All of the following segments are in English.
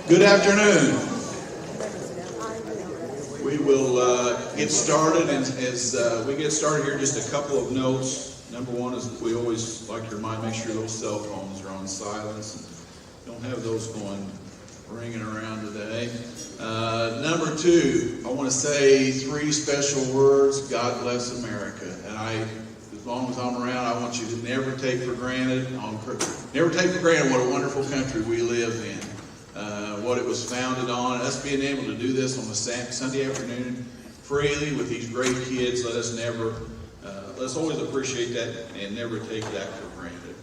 Good afternoon. We will get started, and as we get started here, just a couple of notes. Number one is we always like to remind, make sure those cell phones are on silence. Don't have those going ringing around today. Number two, I want to say three special words. God bless America. And as long as I'm around, I want you to never take for granted what a wonderful country we live in. What it was founded on, us being able to do this on a Sunday afternoon freely with these great kids. Let's always appreciate that and never take that for granted.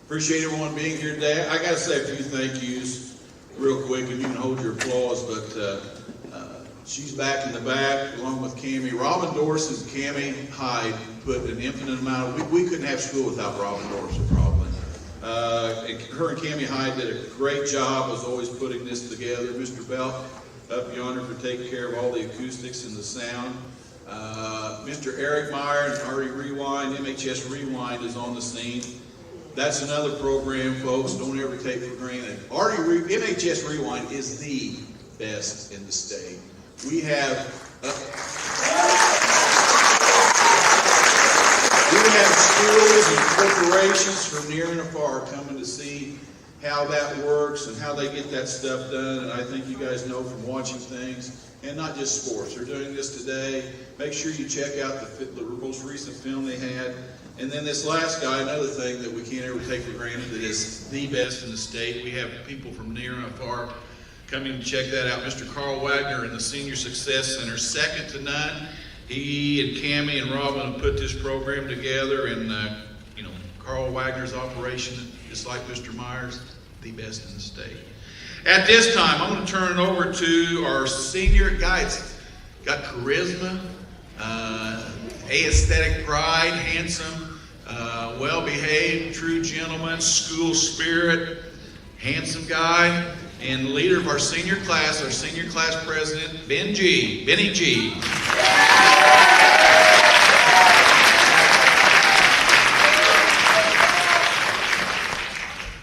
Appreciate everyone being here today. I got to say a few thank yous real quick, if you can hold your applause, but she's back in the back along with Cammie. Robin Dorson and Cammie Hyde put an infinite amount of, we couldn't have school without Robin Dorson probably. Her and Cammie Hyde did a great job as always putting this together. Mr. Belt up yonder for taking care of all the acoustics and the sound. Mr. Eric Meyer and Artie Rewind, MHS Rewind is on the scene. That's another program, folks. Don't ever take for granted. MHS Rewind is the best in the state. We have schools and corporations from near and far coming to see how that works and how they get that stuff done. And I think you guys know from watching things, and not just sports. They're doing this today. Make sure you check out the most recent film they had. And then this last guy, another thing that we can't ever take for granted, that is the best in the state. We have people from near and far coming to check that out. Mr. Carl Wagner in the Senior Success Center, second to none. He and Cammie and Robin have put this program together, and Carl Wagner's operation, just like Mr. Myers, the best in the state. At this time, I'm going to turn it over to our senior guys. Got charisma, aesthetic pride, handsome, well-behaved, true gentleman, school spirit, handsome guy, and the leader of our senior class president, Benny G.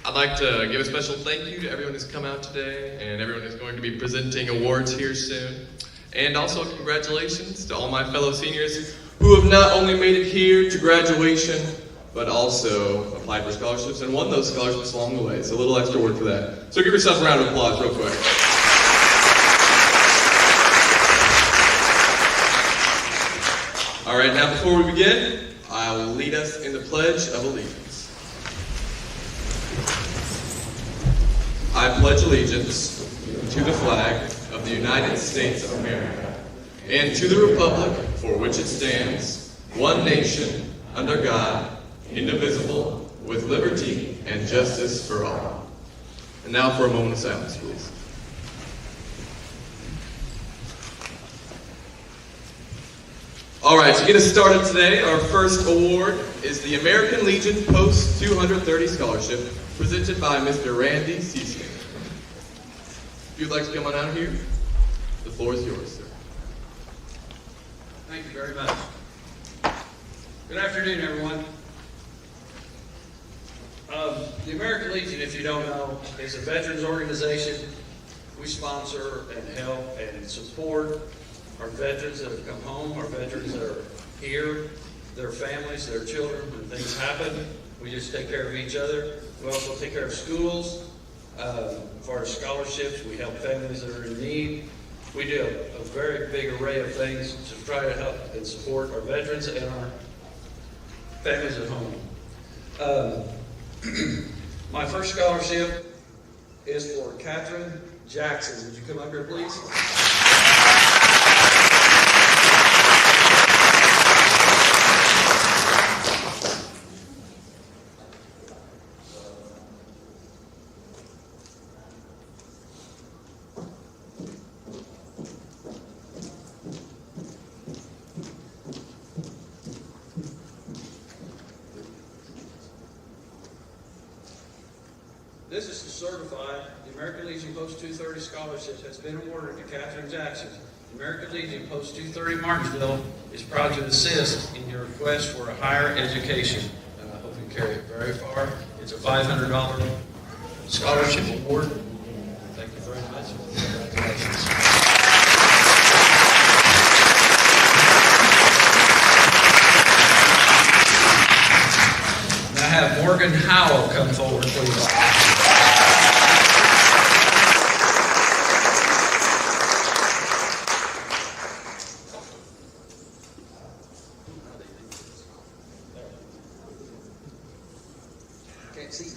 I'd like to give a special thank you to everyone who's come out today and everyone who's going to be presenting awards here soon. And also congratulations to all my fellow seniors who have not only made it here to graduation, but also applied for scholarships and won those scholarships along the way. So a little extra work for that. So give yourself a round of applause real quick. All right, now before we begin, I will lead us in the Pledge of Allegiance. I pledge allegiance to the flag of the United States of America and to the republic for which it stands, one nation, under God, indivisible, with liberty and justice for all. And now for a moment of silence, please. All right, to get us started today, our first award is the American Legion Post 230 Scholarship, presented by Mr. Randy Seaskin. If you'd like to come on out here, the floor is yours, sir. Thank you very much. Good afternoon, everyone. The American Legion, if you don't know, is a veterans organization. We sponsor and help and support our veterans that have come home, our veterans that are here, their families, their children. When things happen, we just take care of each other. We also take care of schools. For our scholarships, we help families that are in need. We do a very big array of things to try to help and support our veterans and our families at home. My first scholarship is for Katherine Jackson. Would you come up here, please? certified, the American Legion Post 230 Scholarship has been awarded to Katherine Jackson. The American Legion Post 230 Martinsville is proud to assist in your quest for a higher education. And I hope you carry it very far. It's a $500 scholarship award. Thank you very much. Congratulations. Now have Morgan Howell come forward, please. Can't see.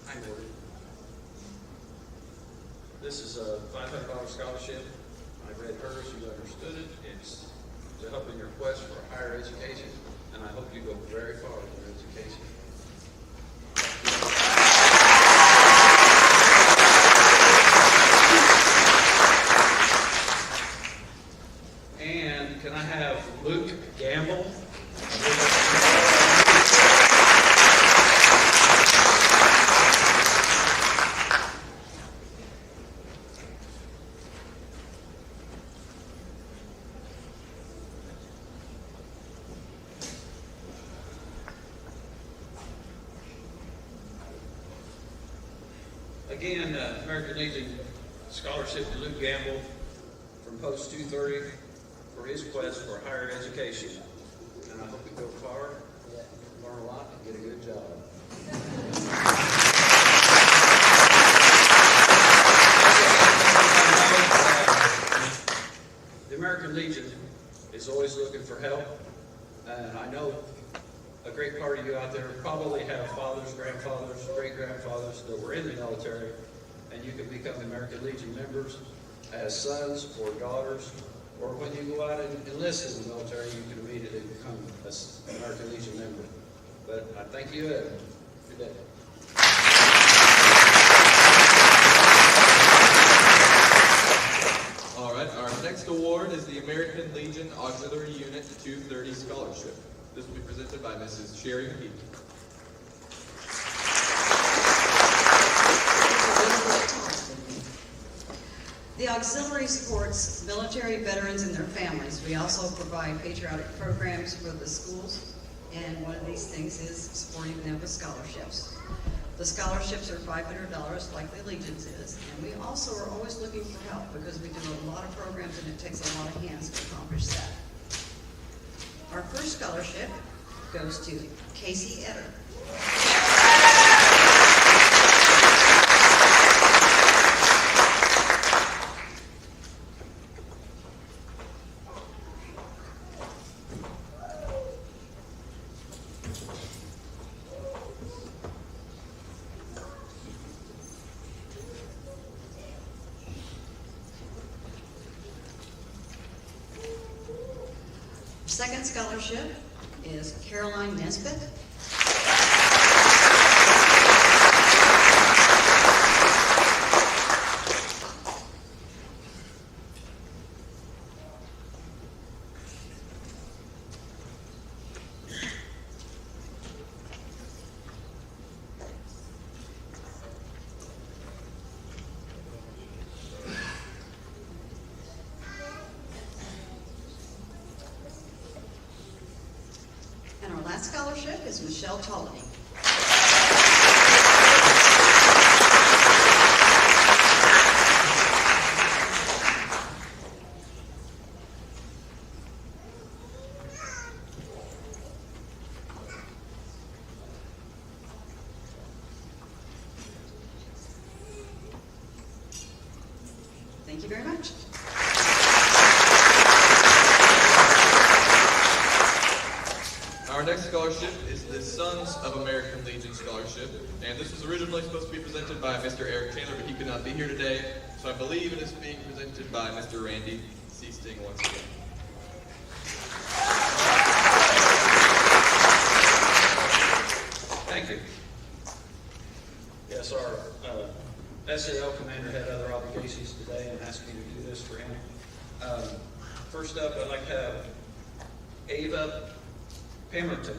Hi, Morgan. This is a $500 scholarship. I read hers, you understood it. It's to help in your quest for a higher education, and I hope you go very far in your education. And can I have Luke Gamble? Again, American Legion Scholarship to Luke Gamble from Post 230 for his quest for higher education. And I hope you go far, learn a lot, and get a good job. The American Legion is always looking for help, and I know a great part of you out there probably have fathers, grandfathers, great-grandfathers that were in the military, and you can become American Legion members as sons or daughters, or when you go out and enlist in the military, you can immediately become an American Legion member. But I thank you, and good day. All right, our next award is the American Legion Auxiliary Unit 230 Scholarship. This will be presented by Mrs. Sherry McGee. The auxiliary supports military veterans and their families. We also provide patriotic programs for the schools, and one of these things is supporting them with scholarships. The scholarships are $500 like the Legion's is, and we also are always looking for help because we do a lot of programs and it takes a lot of hands to accomplish that. Our first scholarship goes to Casey Etter. Second scholarship is Caroline Nesbitt. And our last scholarship is Michelle Ptolemy. Thank you very much. Our next scholarship is the Sons of American Legion Scholarship, and this was originally supposed to be presented by Mr. Eric Taylor, but he could not be here today, so I believe it is being presented by Mr. Randy Seasting once again. Thank you. Yes, our SAL commander had other obligations today and asked me to do this for him. First up, I'd like to have Ava Pemberton.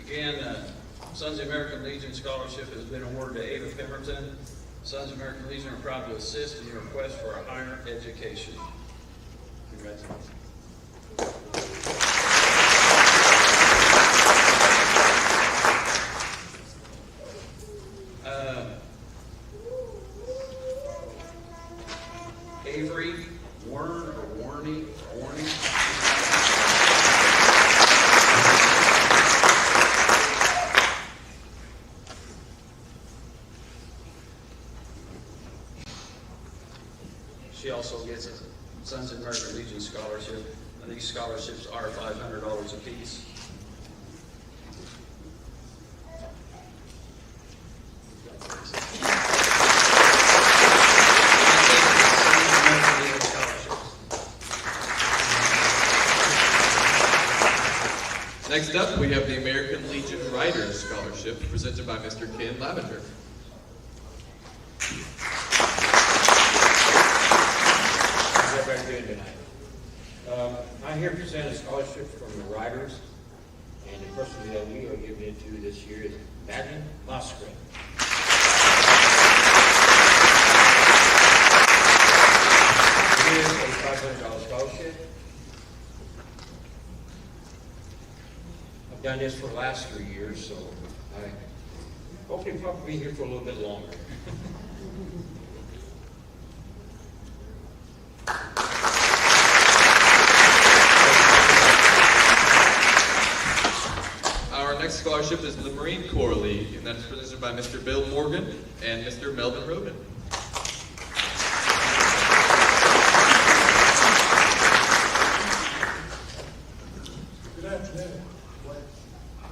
Again, Sons of American Legion Scholarship has been awarded to Ava Pemberton. Sons of American Legion are proud to assist in your request for a higher education. Congratulations. Avery Warren or Warney. She also gets a Sons of American Legion scholarship, and these scholarships are $500 apiece. Next up, we have the American Legion Writers Scholarship, presented by Mr. Ken Lavender. How's everybody doing tonight? I'm here to present a scholarship from the writers, and the person that we are giving it to this year is Madeline Mosgren. It is a $500 scholarship. I've done this for the last 3 years, so I hopefully probably be here for a little bit longer. Our next scholarship is the Marine Corps League, and that's presented by Mr. Bill Morgan and Mr. Melvin Robin. Good afternoon.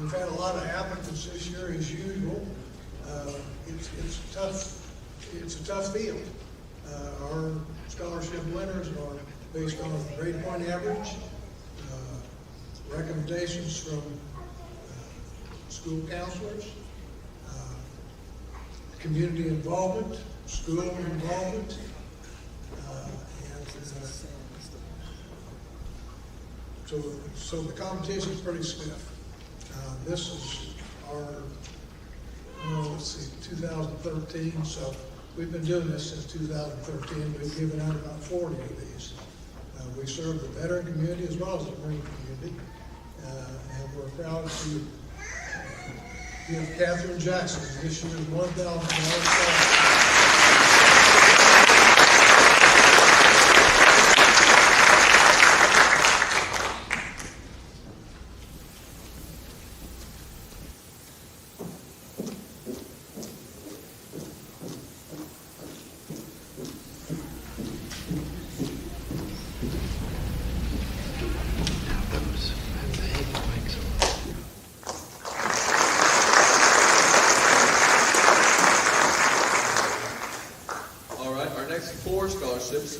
We've had a lot of applicants this year as usual. It's a tough field. Our scholarship winners are based on grade point average, recommendations from school counselors, community involvement, school involvement, so the competition is pretty stiff. This is our, 2013, so we've been doing this since 2013. We've given out about 40 of these. We serve the veteran community as well as the Marine community, and we're proud to give Catherine Jackson this year's $1,000 scholarship.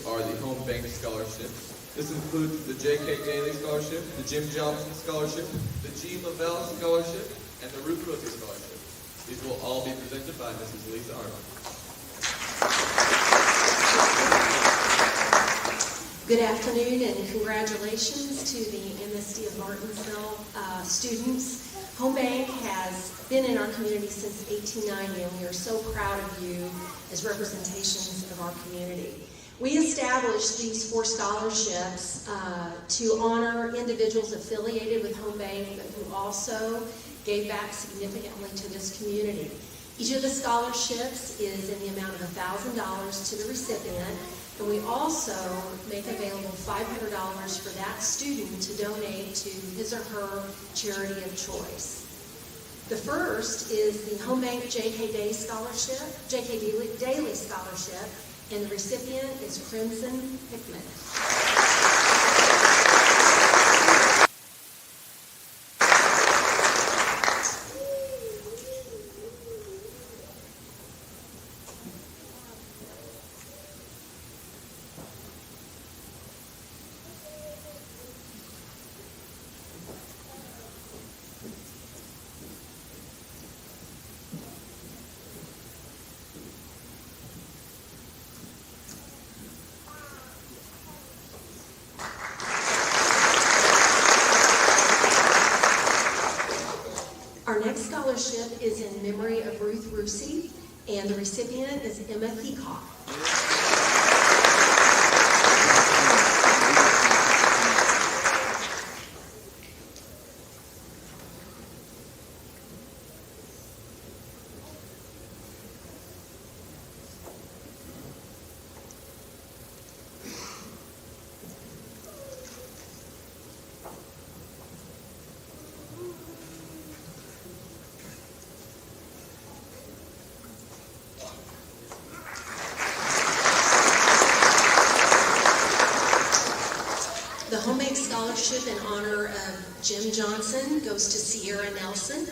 Are the Home Bank Scholarships. This includes the J.K. Daly Scholarship, the Jim Johnson Scholarship, the G. Lavelle Scholarship, and the Ruth Rookie Scholarship. These will all be presented by Mrs. Lisa Arnold. Good afternoon and congratulations to the MSD of Martinsville students. Home Bank has been in our community since 1890, and we are so proud of you as representations of our community. We established these 4 scholarships to honor individuals affiliated with Home Bank, but who also gave back significantly to this community. Each of the scholarships is in the amount of $1,000 to the recipient, and we also make available $500 for that student to donate to his or her charity of choice. The first is the Home Bank J.K. Daly Scholarship, and the recipient is Crimson Hickman. scholarship is in memory of Ruth Rusi, and the recipient is Emma Peacock. The Homemade Scholarship in honor of Jim Johnson goes to Sierra Nelson.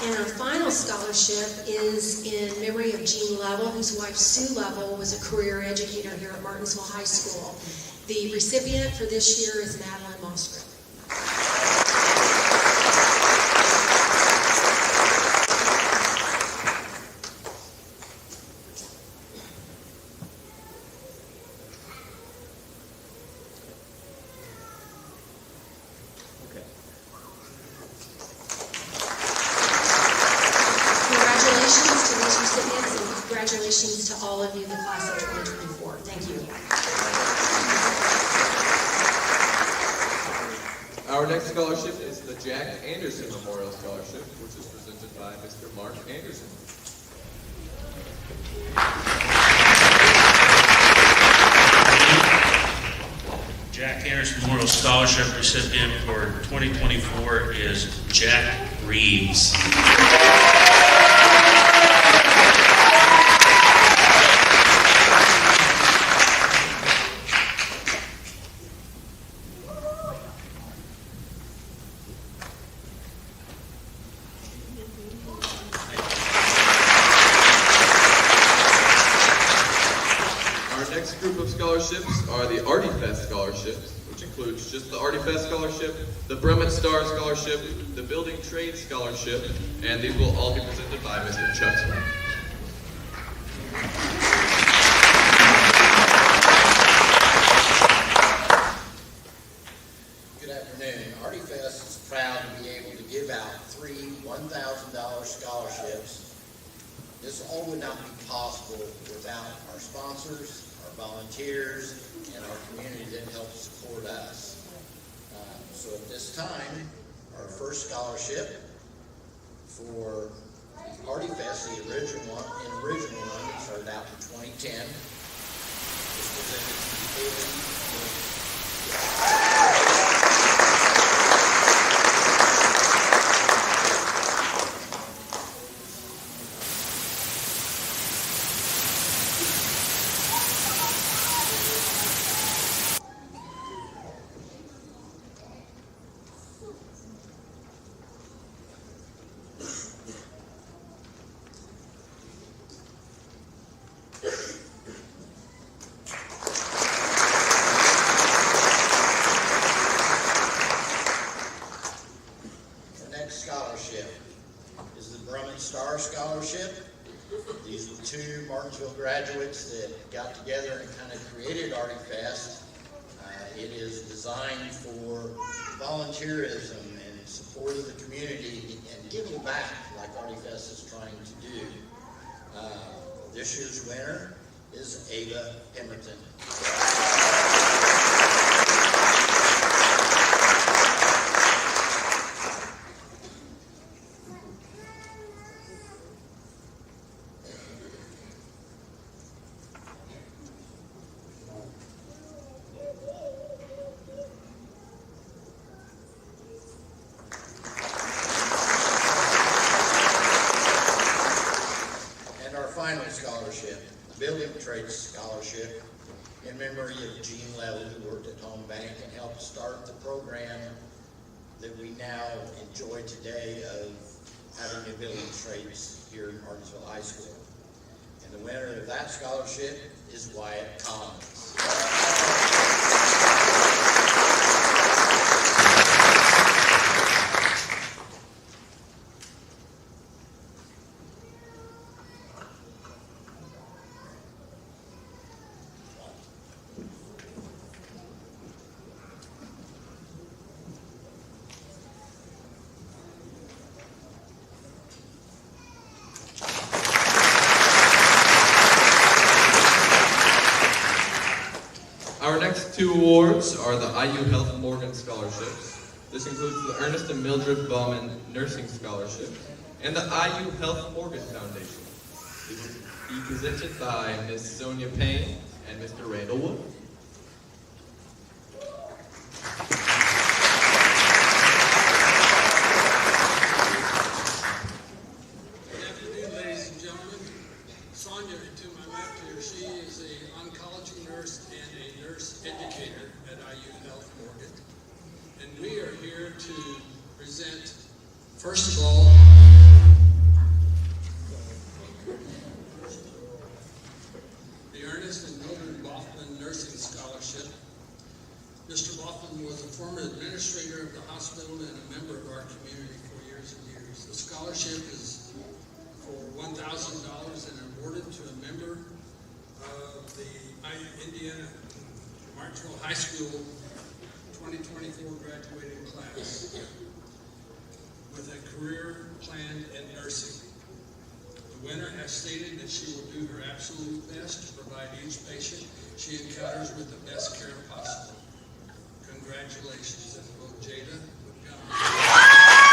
And our final scholarship is in memory of Jean Lovell, whose wife Sue Lovell was a career educator here at Martinsville High School. The recipient for this year is Madeline Mostrom. Congratulations to these recipients, and congratulations to all of you, the class of 2024. Thank you. Our next scholarship is the Jack Anderson Memorial Scholarship, which is presented by Mr. Mark Anderson. Jack Anderson Memorial Scholarship recipient for 2024 is Jack Reeves. Our next group of scholarships are the Artie Fest scholarships, which includes just the Artie Fest scholarship, the Bremen Star scholarship, the Building Trade scholarship, and these will all be presented by Mr. Chuck Smith. Good afternoon. Artie Fest is proud to be able to give out 3 $1,000 scholarships. This all would not be possible without our sponsors, our volunteers, and our community that helps support us. So at this time, our first scholarship for Artie Fest, the original one that started out in 2010, is presented to These were 2 Martinsville graduates that got together and kind of created Artie Fest. It is designed for volunteerism and support of the community and giving back like Artie Fest is trying to do. This year's winner is Ava Pemberton. Building Trade Scholarship in memory of Jean Lovell, who worked at Home Bank and helped start the program that we now enjoy today of having ability traits here at Martinsville High School. And the winner of that scholarship is Wyatt Collins. Our next two awards are the IU Health Morgan Scholarships. This includes the Ernest and Mildred Bauman Nursing Scholarship and the IU Health Morgan Foundation. It will be presented by Ms. Sonia Payne and Mr. Randall Wood. Good afternoon, ladies and gentlemen. Sonia, to my left here, she is an oncology nurse and a nurse educator at IU Health Morgan. And we are here to present, first of all, the Ernest and Mildred Bauman Nursing Scholarship. Mr. Bauman was a former administrator of the hospital and a member of our community for years and years. The scholarship is for $1,000 and awarded to a member of the Indiana Martinsville High School 2024 graduating class with a career planned in nursing. The winner has stated that she will do her absolute best to provide each patient she encounters with the best care possible. Congratulations, and will Jada Montgomery.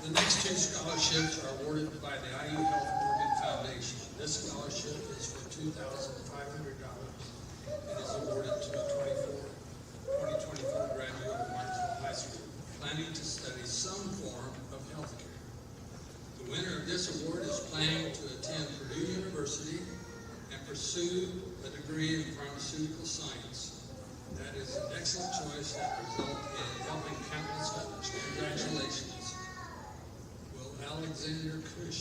The next two scholarships are awarded by the IU Health Morgan Foundation. This scholarship is for $2,500 and is awarded to a 2024 graduate of Martinsville High School planning to study some form of healthcare. The winner of this award is planning to attend Purdue University and pursue a degree in pharmaceutical science. That is an excellent choice that result in helping countless others. Congratulations. Will Alexander Cush.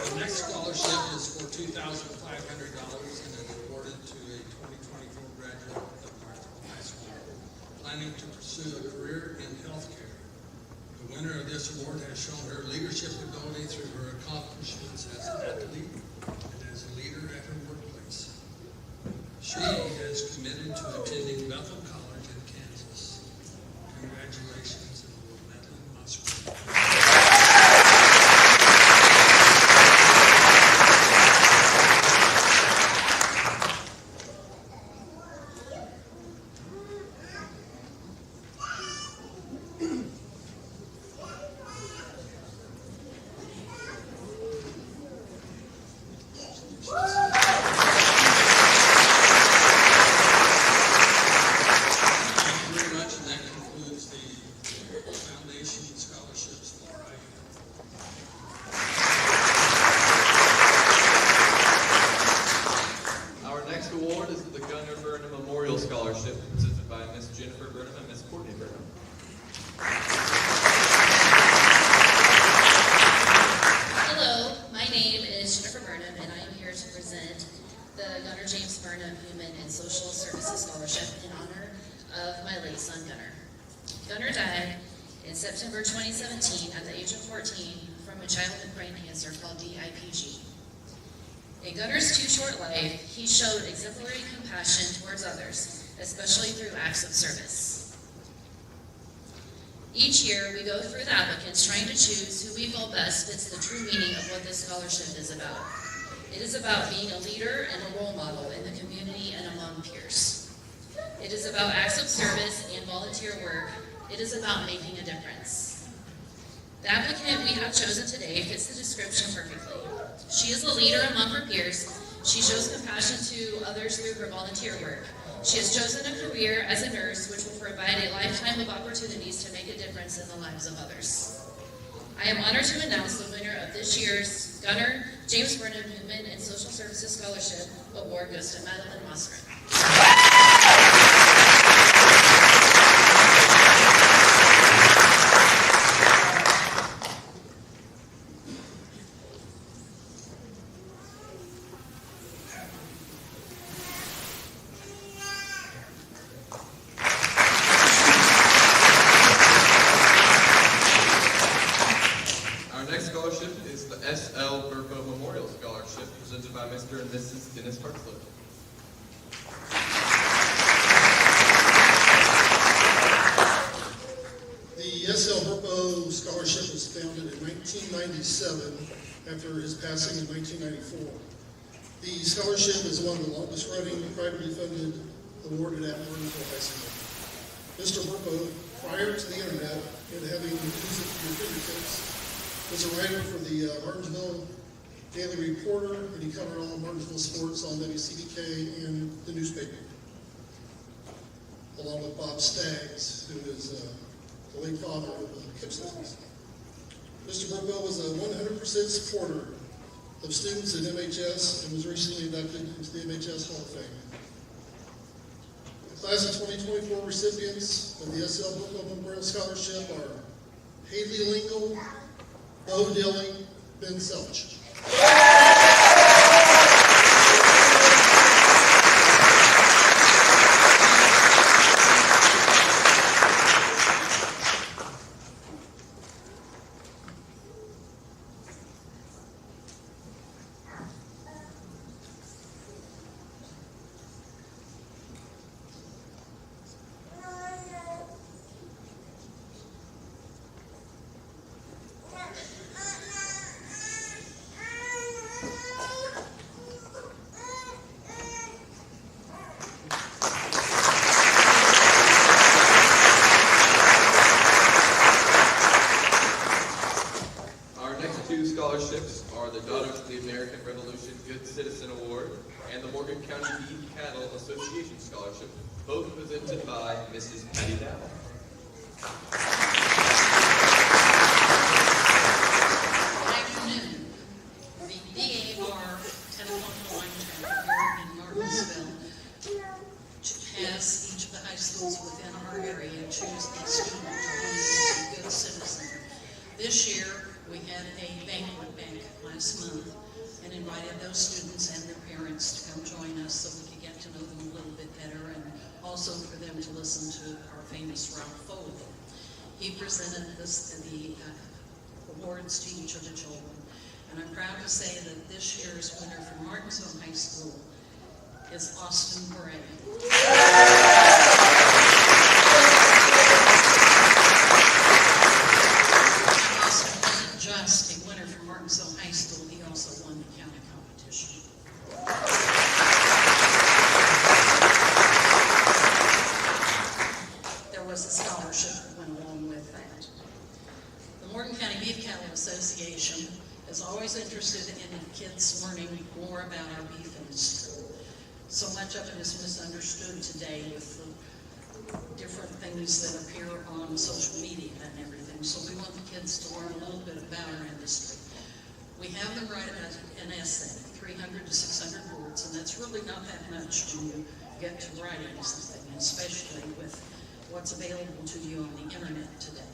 The next scholarship is for $2,500 and is awarded to a 2024 graduate of Martinsville High School planning to pursue a career in healthcare. The winner of this award has shown her leadership ability through her accomplishments as an athlete and as a leader at her workplace. She has committed to attending Bethel College in Kansas. Congratulations, and will Madeline Musgrave. Thank you very much, and that concludes the Gunnar died in September 2017 at the age of 14 from a childhood brain cancer called DIPG. In Gunnar's too short life, he showed exemplary compassion towards others, especially through acts of service. Each year, we go through the applicants trying to choose who we feel best fits the true meaning of what this scholarship is about. It is about being a leader and a role model in the community and among peers. It is about acts of service and volunteer work. It is about making a difference. The applicant we have chosen today fits the description perfectly. She is a leader among her peers. She shows compassion to others through her volunteer work. She has chosen a career as a nurse, which will provide a lifetime of opportunities to make a difference in the lives of others. I am honored to announce the winner of this year's Gunnar James Burnham Human and Social Services Scholarship Award goes to Madeline Mosgren. By Mr. and Mrs. Dennis Hartzler. The S.L. Burpo Scholarship was founded in 1997 after his passing in 1994. The scholarship is one of the longest running privately funded awarded at Martinsville High School. Mr. Burpo, prior to the internet and having news at your fingertips, was a writer for the Martinsville Daily Reporter, and he covered all Martinsville sports on WCDK and the newspaper, along with Bob Staggs, who is the late father of the Kipsons. Mr. Burpo was a 100% supporter of students at MHS and was recently inducted into the MHS Hall of Fame. The class of 2024 recipients of the S.L. Burpo Memorial Scholarship are Haley Lingle, Bo Dilling, Ben Selch. Both presented by Mrs. Patty Dow. Good afternoon. The DAR telephone line here in Martinsville has each of the high schools within our area choose a student to be a good citizen. This year, we had a banquet back last month and invited those students and their parents to come join us so we could get to know them a little bit better, and also for them to listen to our famous Ralph Foley. He presented the awards to each of the children, and I'm proud to say that this year's winner from Martinsville High School is Austin Bray. Austin wasn't just a winner from Martinsville High School, he also won the county competition. There was a scholarship that went along with that. The Morgan County Beef Cattle Association is always interested in kids learning more about our beef industry. So much of it is misunderstood today with the different things that appear on social media and everything. So we want the kids to learn a little bit about our industry. We have them write an essay, 300 to 600 words, and that's really not that much to get to writing something, especially with what's available to you on the internet today.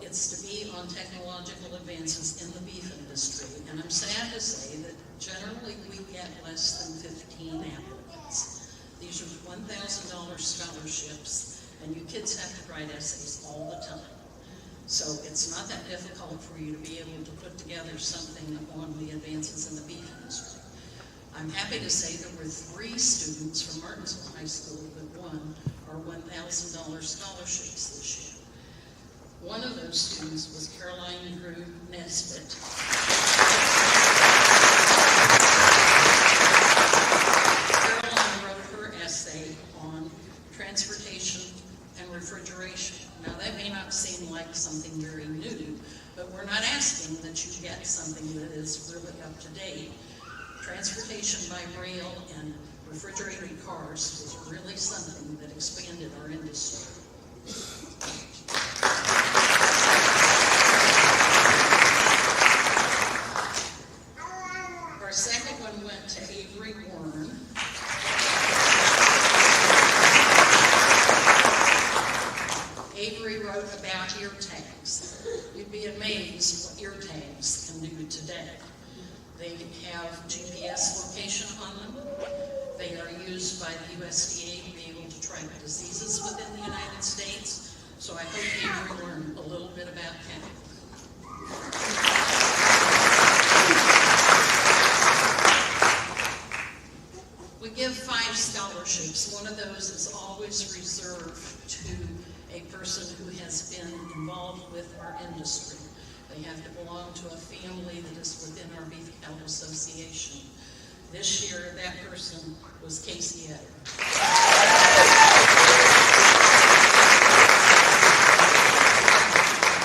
It's to be on technological advances in the beef industry, and I'm sad to say that generally we get less than 15 applicants. These are $1,000 scholarships, and you kids have to write essays all the time. So it's not that difficult for you to be able to put together something on the advances in the beef industry. I'm happy to say there were 3 students from Martinsville High School that won our $1,000 scholarships this year. One of those students was Caroline Drew Nesbitt. Caroline wrote her essay on transportation and refrigeration. Now that may not seem like something very new, but we're not asking that you get something that is really up to date. Transportation by rail and refrigerated cars was really something that expanded our industry. Our second one went to Avery Warren. Avery wrote about ear tags. You'd be amazed what ear tags can do today. They have GPS location on them. They are used by the USDA to be able to track diseases within the United States. So I hope Avery learned a little bit about Kappa. We give 5 scholarships. One of those is always reserved to a person who has been involved with our industry. They have to belong to a family that is within our Beef Cattle Association. This year, that person was Casey Etter.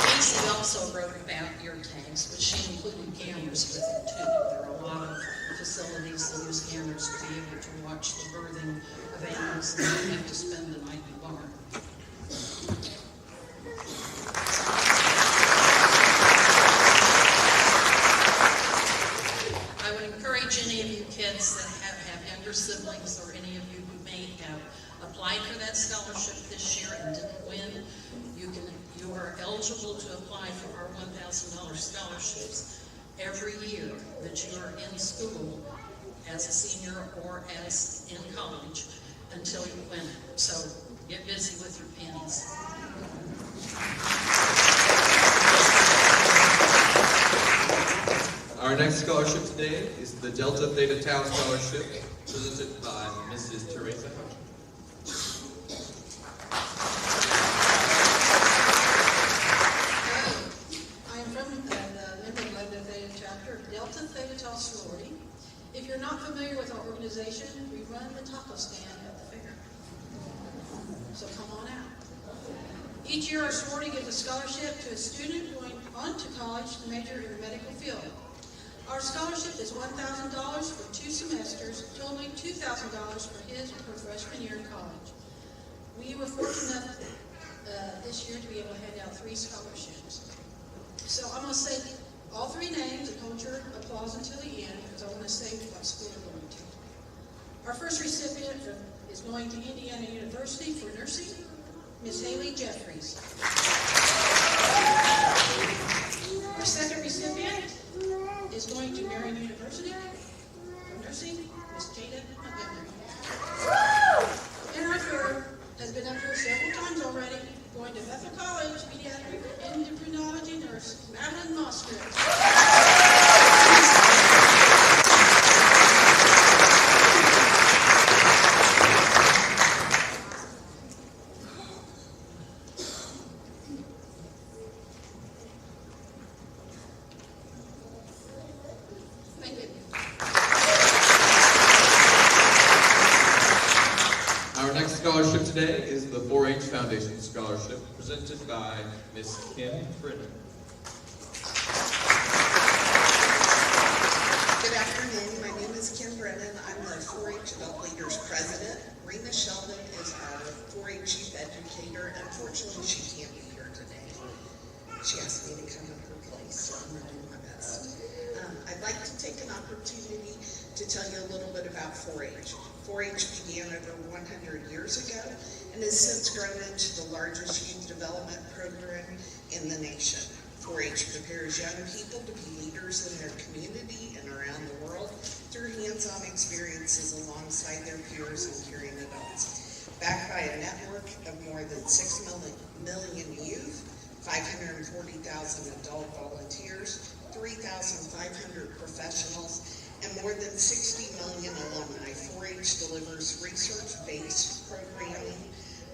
Casey also wrote about ear tags, but she included cameras with it too. There are a lot of facilities that use cameras to be able to watch the birthing of animals that don't have to spend the night in the barn. I would encourage any of you kids that have younger siblings or any of you who may have applied for that scholarship this year and didn't win, you are eligible to apply for our $1,000 scholarships every year that you are in school as a senior or as in college until you win it. So get busy with your pennies. Our next scholarship today is the Delta Theta Tau Scholarship, presented by Mrs. Teresa. I am from the member of the Theta chapter of Delta Theta Tau Sorority. If you're not familiar with our organization, we run the taco stand at the fair. So come on out. Each year our sorority gives a scholarship to a student going on to college to major in the medical field. Our scholarship is $1,000 for 2 semesters, totaling $2,000 for his or her freshman year in college. We were fortunate enough this year to be able to hand out 3 scholarships. So I'm going to say all 3 names and hold your applause until the end because I want to say what school they're going to. Our first recipient is going to Indiana University for nursing, Ms. Haley Jeffries. Our second recipient is going to Marion University for nursing, Ms. Jada Montgomery. And our third has been up here several times already, going to Bethel College, pediatric endocrinology nurse, Madeline Moskowitz. Scholarship today is the 4-H Foundation Scholarship, presented by Ms. Kim Brennan. Good afternoon. My name is Kim Brennan. I'm the 4-H Adult Leaders President. Rena Sheldon is our 4-H youth educator. Unfortunately, she can't be here today. She asked me to come in her place, so I'm going to do my best. I'd like to take an opportunity to tell you a little bit about 4-H. 4-H began over 100 years ago and has since grown into the largest youth development program in the nation. 4-H prepares young people to be leaders in their community and around the world through hands-on experiences alongside their peers and caring adults. backed by a network of more than 6 million youth, 540,000 adult volunteers, 3,500 professionals, and more than 60 million alumni. 4-H delivers research-based programming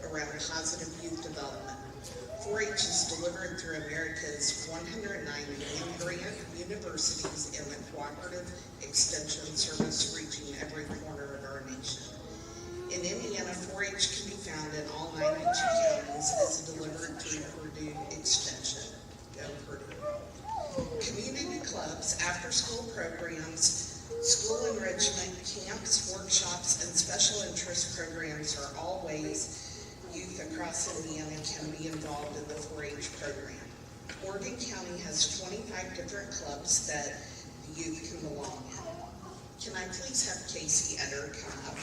around positive youth development. 4-H is delivered through America's 109 land-grant universities and the cooperative extension service reaching every corner of our nation. In Indiana, 4-H can be found in all 92 counties as delivered through Purdue Extension. Go Purdue. Community clubs, after-school programs, school enrichment, camps, workshops, and special interest programs are all ways youth across Indiana can be involved in the 4-H program. Morgan County has 25 different clubs that the youth can belong in. Can I please have Casey Etter come up?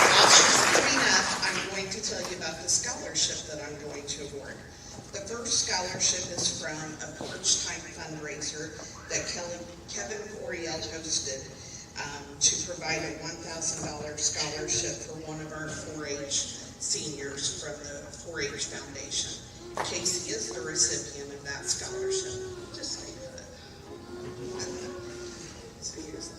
While she's coming up, I'm going to tell you about the scholarship that I'm going to award. The first scholarship is from a porch time fundraiser that Kevin Coriel hosted to provide a $1,000 scholarship for one of our 4-H seniors from the 4-H Foundation. Casey is the recipient of that scholarship. Just say that. So here's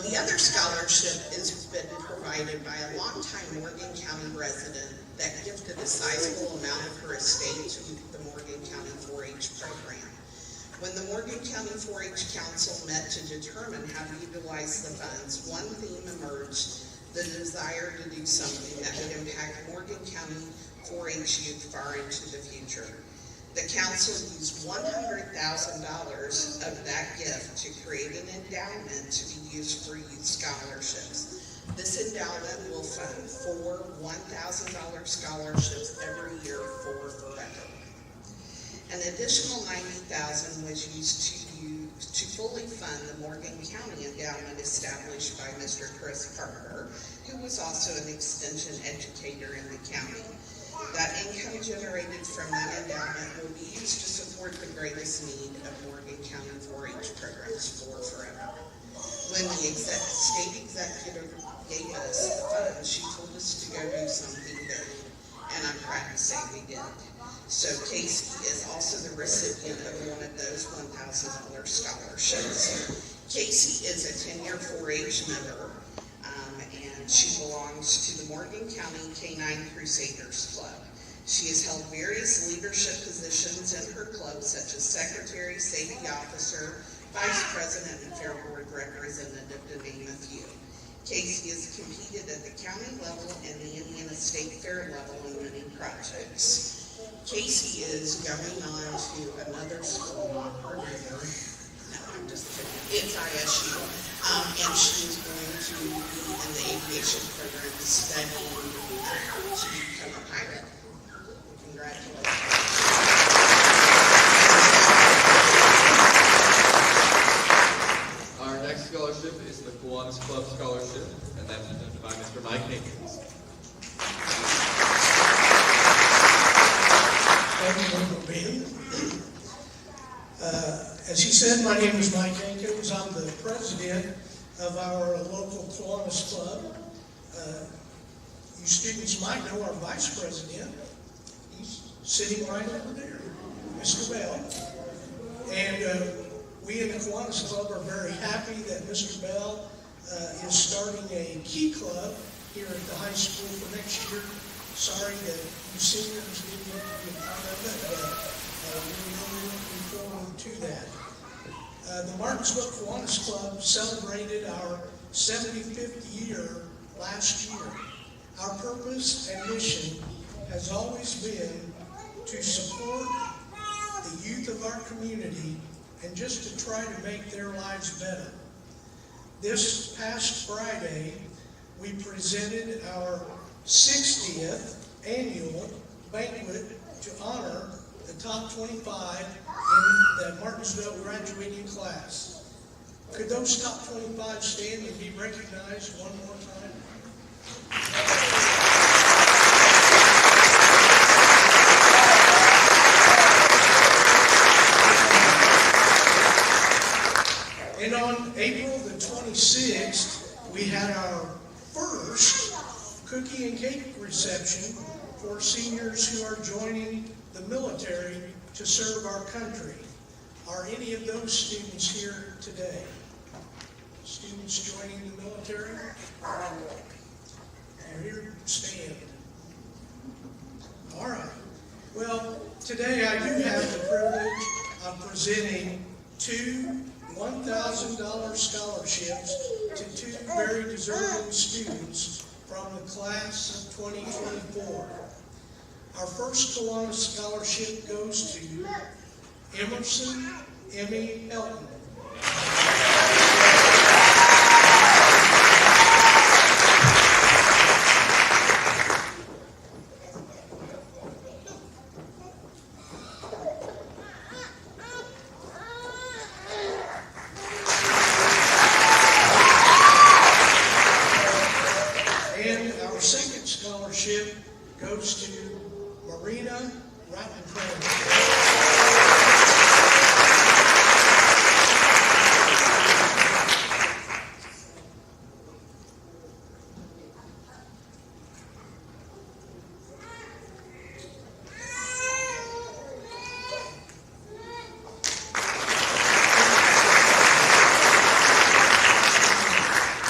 the other scholarship has been provided by a longtime Morgan County resident that gifted a sizable amount of her estate to the Morgan County 4-H program. When the Morgan County 4-H Council met to determine how to utilize the funds, one theme emerged: the desire to do something that would impact Morgan County 4-H youth far into the future. The council used $100,000 of that gift to create an endowment to be used for youth scholarships. This endowment will fund 4 $1,000 scholarships every year for forever. An additional $90,000 was used to fully fund the Morgan County endowment established by Mr. Chris Parker, who was also an extension educator in the county. That income generated from that endowment will be used to support the greatest need of Morgan County 4-H programs for forever. When the state executive gave us the funds, she told us to go do something big, and I'm proud to say we did. So Casey is also the recipient of one of those $1,000 scholarships. Casey is a 10-year 4-H member, and she belongs to the Morgan County Canine Crusaders Club. She has held various leadership positions in her club, such as secretary, safety officer, vice president, and fair board representative, to name a few. Casey has competed at the county level and the Indiana State Fair level in many projects. Casey is going on to another school, not Purdue. No, I'm just kidding. It's ISU. And she is going to be in the aviation program studying to become a pilot. Congratulations. Our next scholarship is the Kiwanis Club Scholarship, and that's presented by Mr. Mike Hankins. As he said, my name is Mike Hankins. I'm the president of our local Kiwanis Club. You students might know our vice president. He's sitting right over there, Mr. Bell. And we in the Kiwanis Club are very happy that Mr. Bell is starting a key club here at the high school for next year. Sorry that you seniors didn't get to be a part of it, but we're really looking forward to that. The Martinsville Kiwanis Club celebrated our 75th year last year. Our purpose and mission has always been to support the youth of our community and just to try to make their lives better. This past Friday, we presented our 60th annual banquet to honor the top 25 in the Martinsville graduating class. Could those top 25 stand and be recognized one more time? And on cookie and cake reception for seniors who are joining the military to serve our country. Are any of those students here today? Students joining the military? They're here, stand. All right. Well, today I do have the privilege of presenting two $1,000 scholarships to two very deserving students from the class of 2024. Our first Kiwanis scholarship goes to Emerson Emmy Elton. And our second scholarship goes to Marina Rattenkrantz.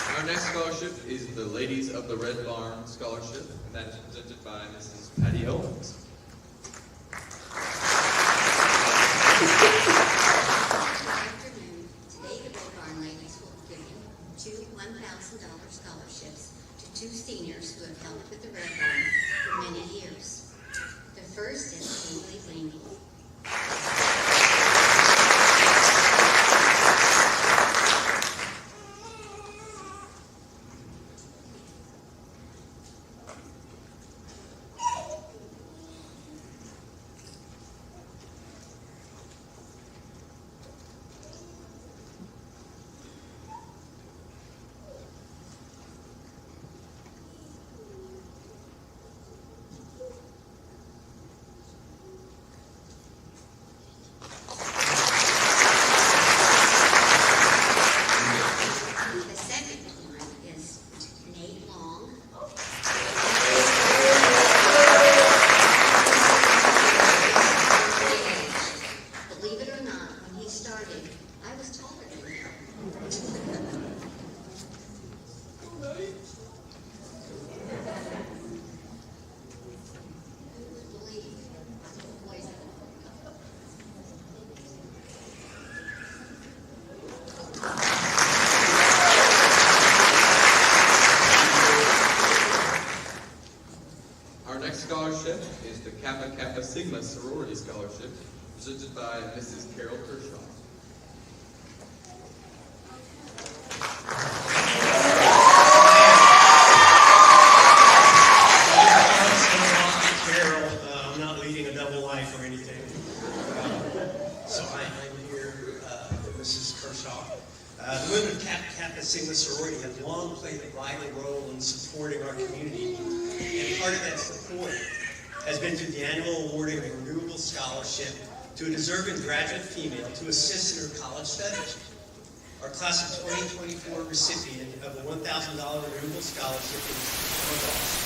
Our next scholarship is the Ladies of the Red Barn Scholarship, and that is presented by Mrs. Patty Owens. Afternoon, today the Red Barn Ladies will be giving two $1,000 scholarships to two seniors who have helped with the Red Barn for many years. The first is Emily Blaney. The second one is Nate Long. Believe it or not, when he started, I was taller than him. Who would believe? Boys. Our next scholarship is the Kappa Sigma Sorority Scholarship, presented by Mrs. Carol Kershaw. Carol, I'm not leading a double life or anything. So I'm here with Mrs. Kershaw. The women of Kappa Sigma Sorority have long played a vital role in supporting our community, and part of that support has been through the annual awarding of a renewable scholarship to a deserving graduate female to assist in her college studies. Our class of 2024 recipient of a $1,000 renewable scholarship is Kiwanis.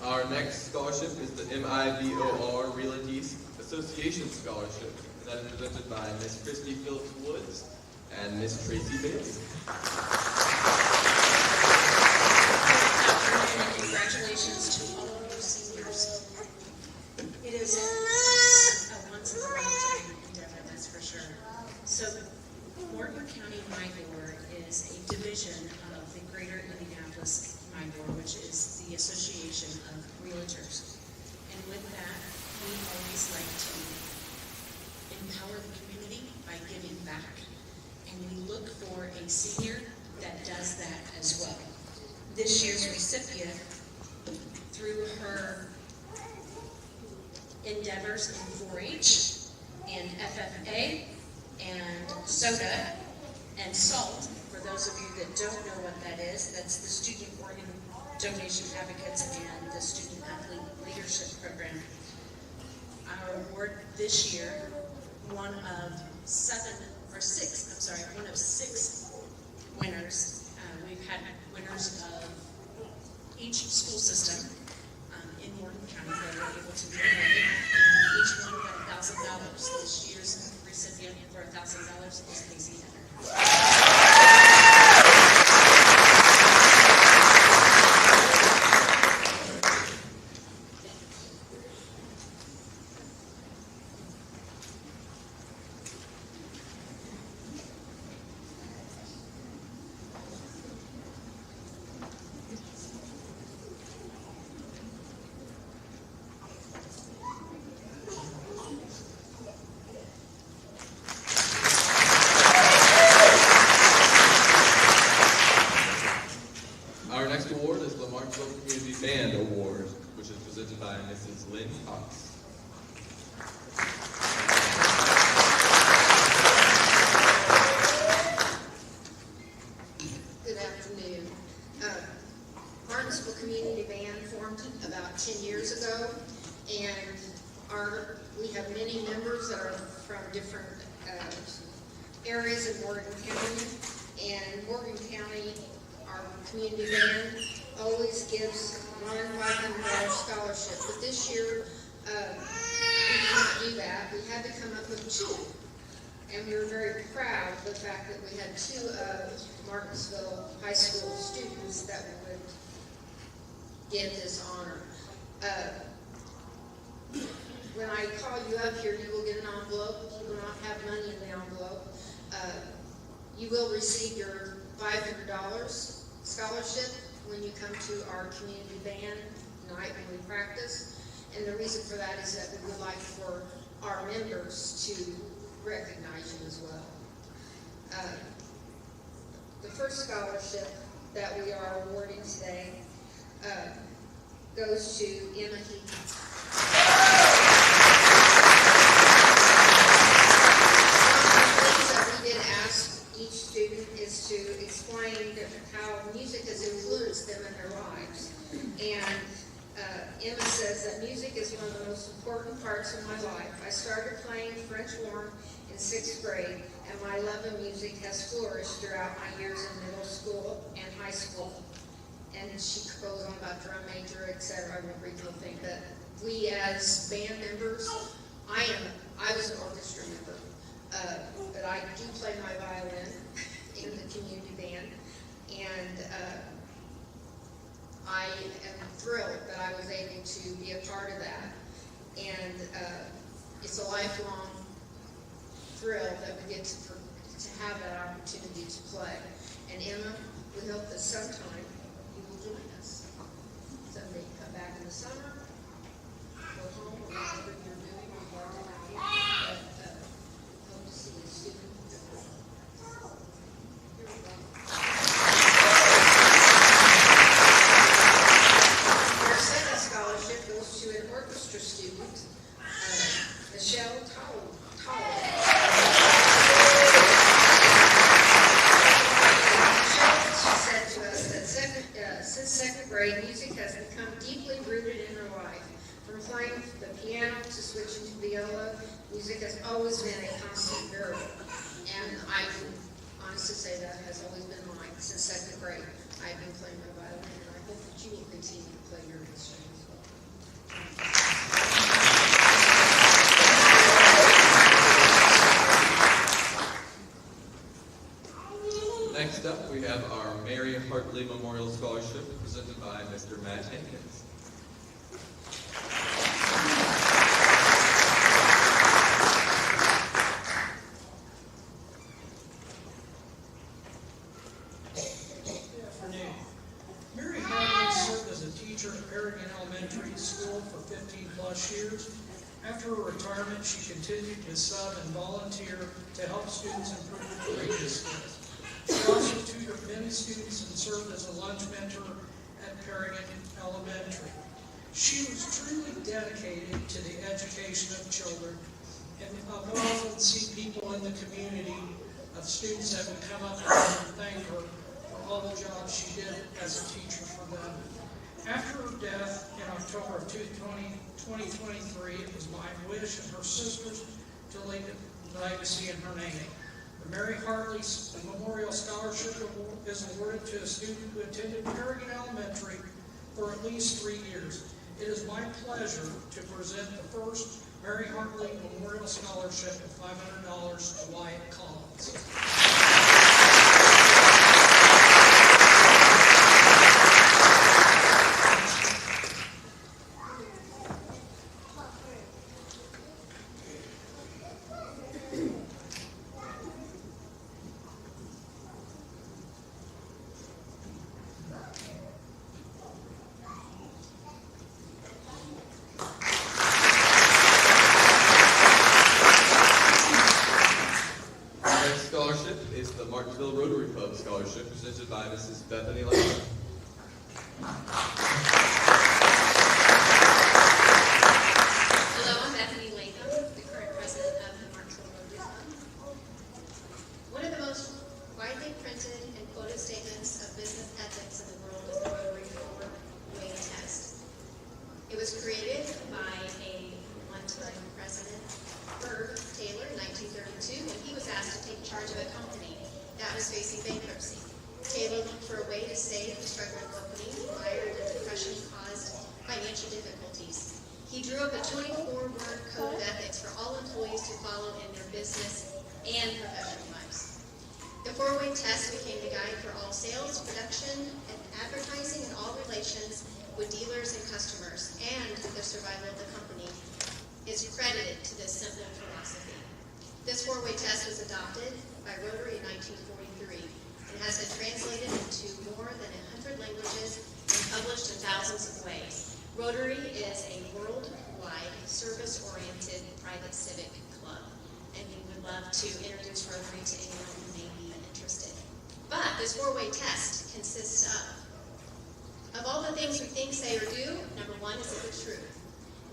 Our next scholarship is the MIVOR Realties Association Scholarship, and that is presented by Miss Christy Phillips Woods and Miss Tracy Bailey. Congratulations to all of our seniors. It is a once in a lifetime endeavor, that's for sure. So, Mortimer County MIVOR is a division of the Greater Indianapolis MIVOR, which is the Association of Realtors. And with that, we always like to empower the community by giving back. And we look for a senior that does that as well. This year's recipient through her endeavors in 4-H and FFA and SODA and SALT. For those of you that don't know what that is, that's the Student Organ Donation Advocates and the Student Athlete Leadership Program. Our award this year, one of 6 winners. We've had winners of each school system in Morgan County that were able to be awarded. Each one got $1,000. This year's recipient for $1,000 is Casey Henner. Our next award is the Martinsville Community Band Award, which is presented by Mrs. Lynn Cox. Good afternoon. Martinsville Community Band formed about 10 years ago, and we have many members that are from different areas in Morgan County. And Morgan County, our community band, always gives one $500 scholarship. But this year, we did not do that. We had to come up with 2. And we were very proud of the fact that we had 2 of Martinsville High School students that would give this honor. When I call you up here, you will get an envelope. You will not have money in the envelope. You will receive your $500 scholarship when you come to our community band night when we practice. And the reason for that is that we would like for our members to recognize you as well. The first scholarship that we are awarding today goes to Emma Heaton. We did ask each student is to explain how music has influenced them in their lives. And Emma says that music is one of the most important parts of my life. I started playing French horn in 6th grade, and my love of music has flourished throughout my years in middle school and high school. And she goes on about drum major, etc. I won't read the whole thing, but we as band members, I was an orchestra member, but I do play my violin in the community band, and I am thrilled that I was able to be a part of that. And it's a lifelong thrill that we get to have that opportunity to play. And Emma, we hope that sometime you will join us. Someday come back in the summer, go home, or whatever you're doing, we'd love to have you. But hope to see you soon. Here we go. Our second scholarship goes to an orchestra student, Michelle Toll. Since 2nd grade, music has become deeply rooted in her life. From playing the piano to switching to viola, music has always been a constant variable. And I can honestly say that has always been mine since 2nd grade. I've been playing my violin, and I hope that you will continue to play your instrument as well. Next up, we have our Mary Hartley Memorial Scholarship presented by Mr. Matt Hankins. Good afternoon. Mary Hartley served as a teacher at Paragon Elementary School for 15 plus years. After her retirement, she continued to sub and volunteer to help students improve their reading skills. She also tutored many students and served as a lunch mentor at Paragon Elementary. She was truly dedicated to the education of children, and I would often see people in the community of students that would come up to her and thank her for all the jobs she did as a teacher for them. After her death in October of 2023, it was my wish and her sister's to leave a legacy in her name. The Mary Hartley Memorial Scholarship is awarded to a student who attended Kerrigan Elementary for at least 3 years. It is my pleasure to present the first Mary Hartley Memorial Scholarship of $500 to Wyatt Collins. It's the Martinsville Rotary Club Scholarship presented by Mrs. Bethany Latham. Hello, I'm Bethany Latham, the current president of the Martinsville Rotary Club. One of the most widely printed and quoted statements of business ethics in the world is the Rotary four-way test. It was created by a one-time president, Herb Taylor, in 1932, when he was asked to take charge of a company that was facing bankruptcy. Taylor looked for a way to save the struggling company, mired in depression caused financial difficulties. He drew up a 24-word code of ethics for all employees to follow in their business and professional lives. The four-way test became the guide for all sales, production, and advertising, and all relations with dealers and customers, and the survival of the company is credited to this simple philosophy. This four-way test was adopted by Rotary in 1943 and has been translated into more than 100 languages and published in thousands of ways. Rotary is a worldwide service-oriented private civic club, and we would love to introduce Rotary to anyone who may be interested. But this four-way test consists of all the things we think, say, or do. Number 1, is it the truth?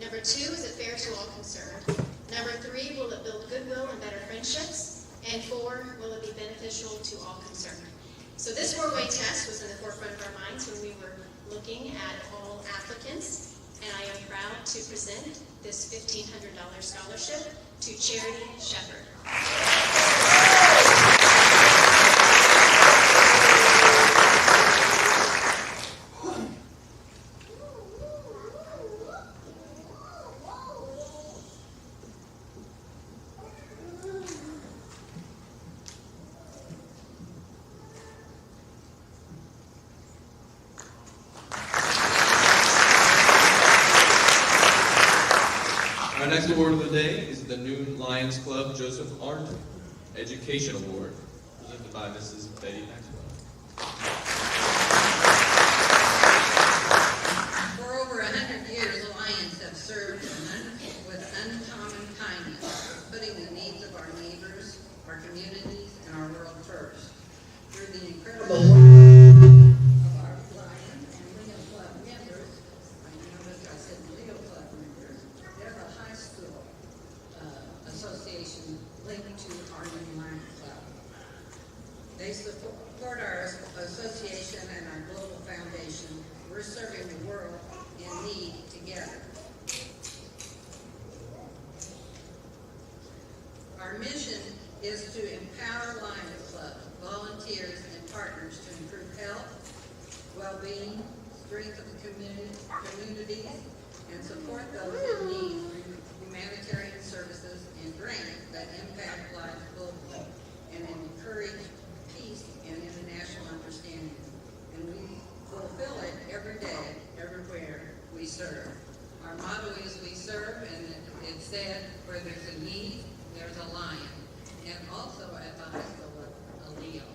Number 2, is it fair to all concerned? Number 3, will it build goodwill and better friendships? And 4, will it be beneficial to all concerned? So this four-way test was in the forefront of our minds when we were looking at all applicants, and I am proud to present this $1,500 scholarship to Charity Shepherd. Our next award of the day is the Noon Lions Club Joseph Arndt Education Award, presented by Mrs. Betty Maxwell. For over 100 years, the Lions have served with uncommon kindness, putting the needs of our neighbors, our communities, and our world first. Through the incredible work of our Lions and Leo Club members, I noticed I said Leo Club members, there's a high school association linked to our new Lions Club. They support our association and our global foundation. We're serving the world in need together. Our mission is to empower Lions Club, volunteers, and partners to improve health, well-being, strength of the communities, and support those in need through humanitarian services and grants that impact lives globally and encourage peace and international understanding. And we fulfill it every day, everywhere we serve. Our motto is we serve, and it said, where there's a need, there's a lion. And also at the high school, a Leo.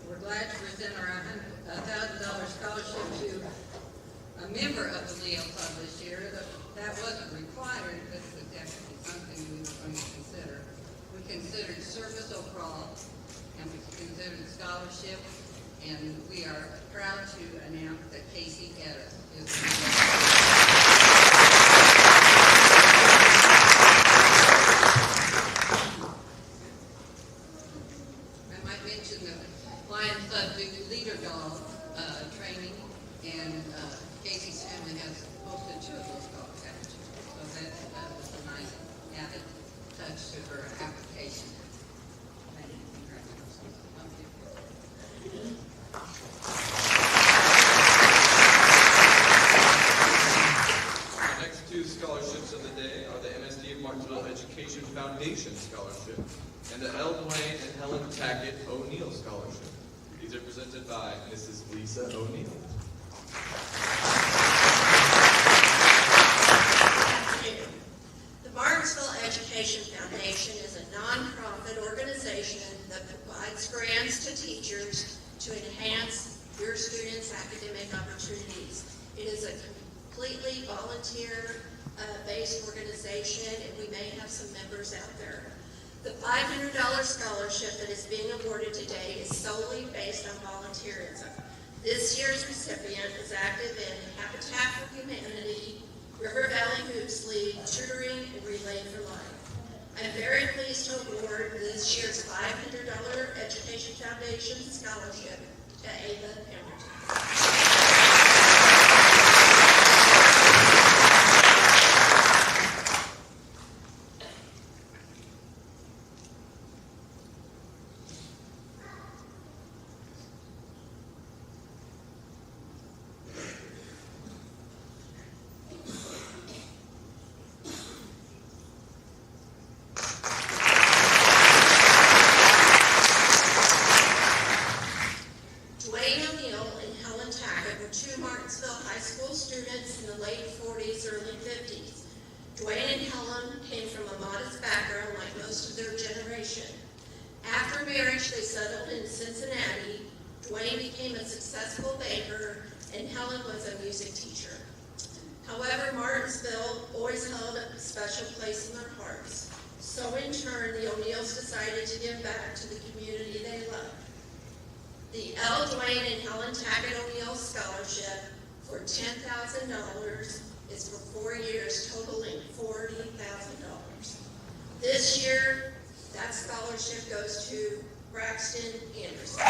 We're glad to present our $1,000 scholarship to a member of the Leo Club this year. That wasn't required, but it was definitely something we were going to consider. We considered service overall, and we considered scholarship, and we are proud to announce that Casey Eder is the Education Foundation Scholarship, and the L. Dwayne and Helen Tackett O'Neill Scholarship. These are presented by Mrs. Lisa O'Neill. The Martinsville Education Foundation is a nonprofit organization that provides grants to teachers to enhance your students' academic opportunities. It is a completely volunteer-based organization, and we may have some members out there. The $500 scholarship that is being awarded today is solely based on volunteerism. This year's recipient is active in Habitat for Humanity, River Valley Hoops League, tutoring, and Relay for Life. I'm very pleased to award this year's $500 Education Foundation Scholarship to Ava Pemberton. However, Martinsville always held a special place in their hearts. So in turn, the O'Neills decided to give back to the community they love. The L. Dwayne and Helen Tackett O'Neill Scholarship for $10,000 is for 4 years, totaling $40,000. This year, that scholarship goes to Braxton Anderson.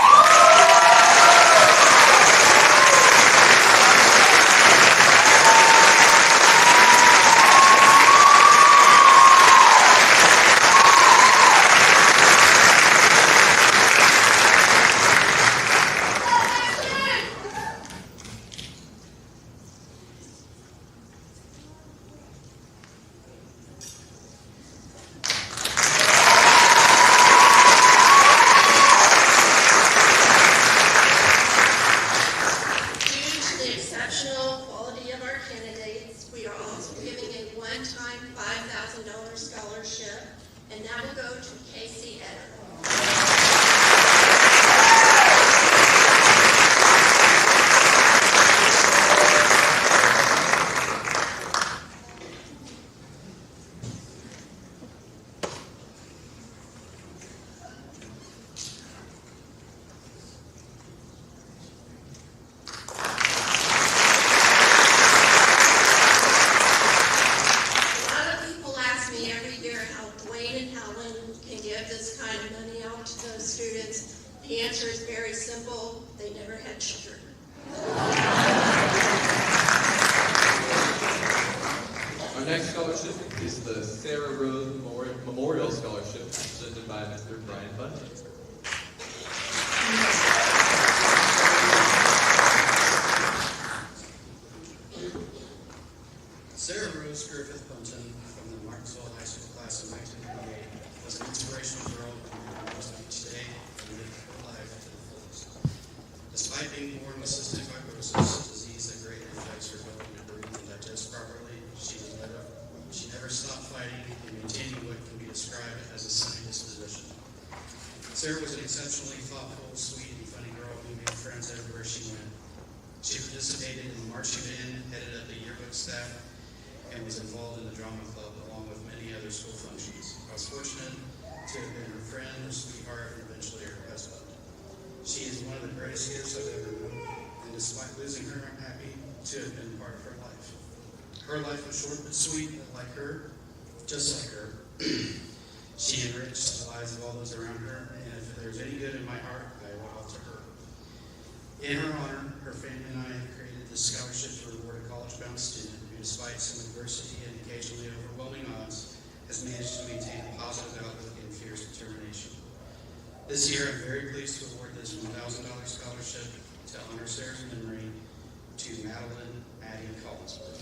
Sarah was an exceptionally thoughtful, sweet, and funny girl who made friends everywhere she went. She participated in the marching band, headed up the yearbook staff, and was involved in the drama club along with many other school functions. I was fortunate to have been her friend, her sweetheart, and eventually her husband. She is one of the greatest gifts I've ever known, and despite losing her, I'm happy to have been part of her life. Her life was short but sweet, like her, just like her. She enriched the lives of all those around her, and if there's any good in my heart, I owe it all to her. In her honor, her family and I have created this scholarship to reward a college-bound student who, despite some adversity and occasionally overwhelming odds, has managed to maintain a positive outlook and fierce determination. This year, I'm very pleased to award this $1,000 scholarship to honor Sarah's memory to Madeline Maddie Collinsworth.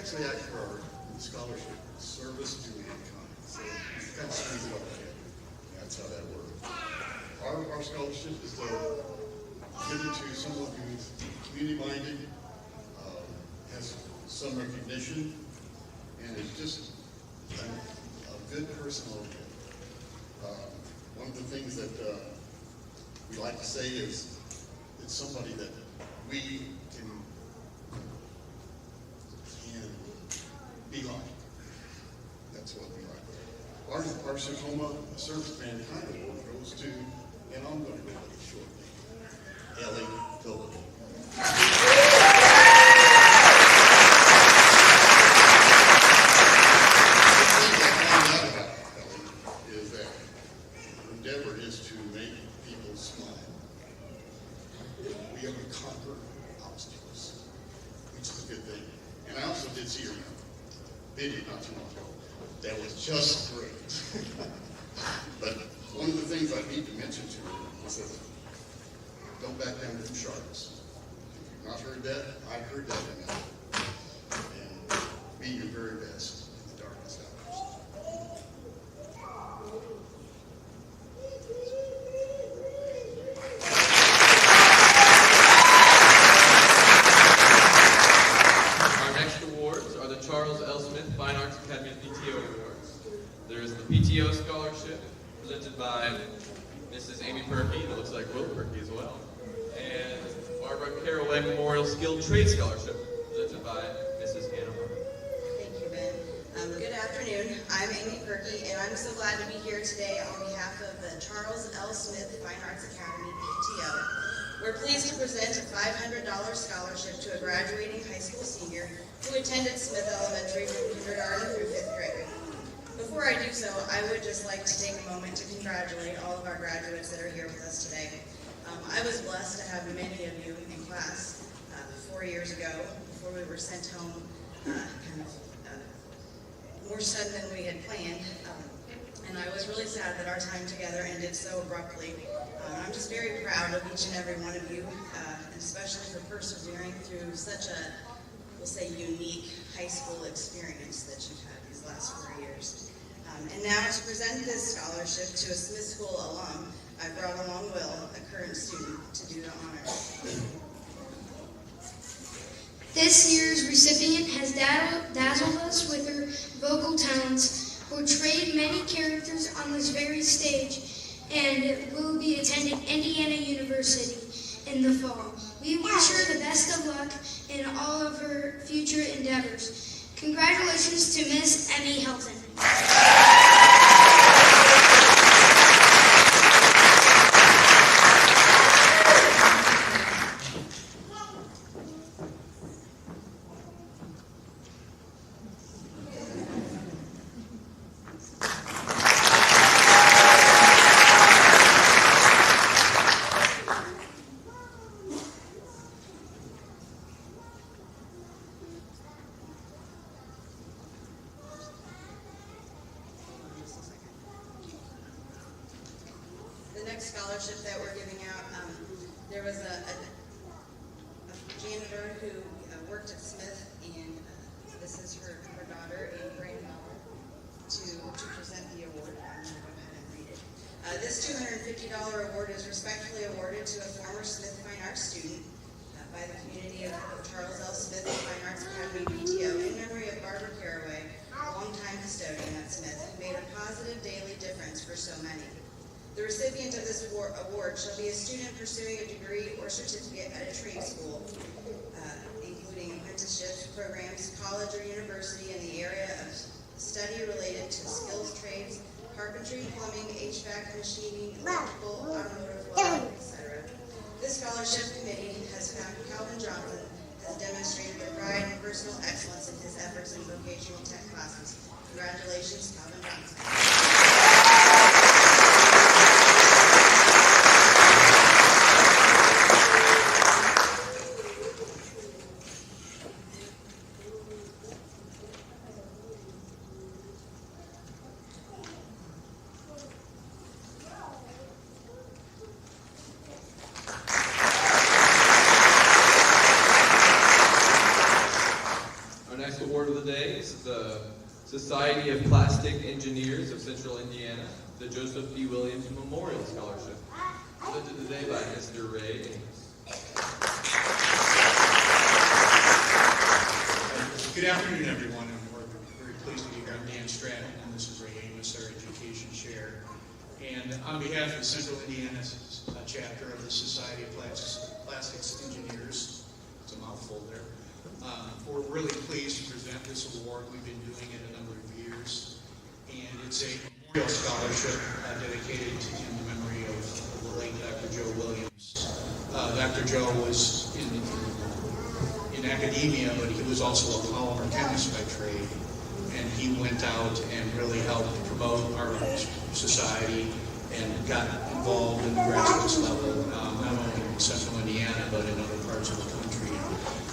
actually act for our scholarship, service to mankind. So it kind of sums it all together. That's how that works. Our scholarship is given to someone who's community-minded, has some recognition, and is just a good person over there. One of the things that we like to say is it's somebody that we can be like. That's what we like. Our Tacoma Service Band kind of award goes to, and I'm going to go with it shortly, Ellie Phillips. Endeavor is to make people smile. We have to conquer obstacles, which is a good thing. And I also did see your video not too long ago. That was just great. But one of the things I need to mention to you is that don't back down from sharks. If you've not heard that, I heard that in that. And be your very best in the darkest hours. Fine Arts Academy PTO Awards. There's the PTO Scholarship, presented by Mrs. Amy Perkey, that looks like Will Perkey as well, and Barbara Caraway Memorial Skilled Trade Scholarship, presented by Mrs. Hannah Harper. Thank you, Ben. Good afternoon. I'm Amy Perkey, and I'm so glad to be here today on behalf of the Charles L. Smith Fine Arts Academy PTO. We're pleased to present a $500 scholarship to a graduating high school senior who attended Smith Elementary from kindergarten through 5th grade. Before I do so, I would just like to take a moment to congratulate all of our graduates that are here with us today. I was blessed to have many of you in class 4 years ago, before we were sent home more sudden than we had planned. And I was really sad that our time together ended so abruptly. I'm just very proud of each and every one of you, and especially for persevering through such a, we'll say, unique high school experience that you've had these last 4 years. And now to present this scholarship to a Smith School alum, I brought along Will, a current student, to do the honors. This year's recipient has dazzled us with her vocal talents, portrayed many characters on this very stage, and will be attending Indiana University in the fall. We wish her the best of luck in all of her future endeavors. Congratulations to Miss Emmy Helton. The next scholarship that we're giving out, there was a janitor who worked at Smith, and this is her daughter and granddaughter to present the award. I'm going to go ahead and read it. This $250 award is respectfully awarded to a former Smith Fine Arts student by the community of Charles L. Smith Fine Arts Academy PTO in memory of Barbara Caraway, a longtime custodian at Smith, who made a positive daily difference for so many. The recipient of this award shall be a student pursuing a degree or certificate at a trade school, including apprenticeship programs, college or university in the area of study related to skills trades, carpentry, plumbing, HVAC, machining, electrical, automotive, welding, etc. This scholarship committee has found Calvin Johnson has demonstrated the pride and personal excellence in his efforts in vocational tech classes. Congratulations, Calvin Johnson. Our next award of the the day is the Society of Plastic Engineers of Central Indiana, the Joseph P. Williams Memorial Scholarship, presented today by Mr. Ray Ames. Good afternoon, everyone, and we're very pleased to be here. I'm Dan Stratton, and this is Ray Amos, our Education Chair. And on behalf of the Central Indiana chapter of the Society of Plastics Engineers, it's a mouthful there, we're really pleased to present this award. We've been doing it a number of years, and it's a memorial scholarship dedicated in the memory of the late Dr. Joe Williams. Dr. Joe was in academia, but he was also a polymer chemist by trade, and he went out and really helped promote our society and got involved in the grassroots level, not only in Central Indiana, but in other parts of the country.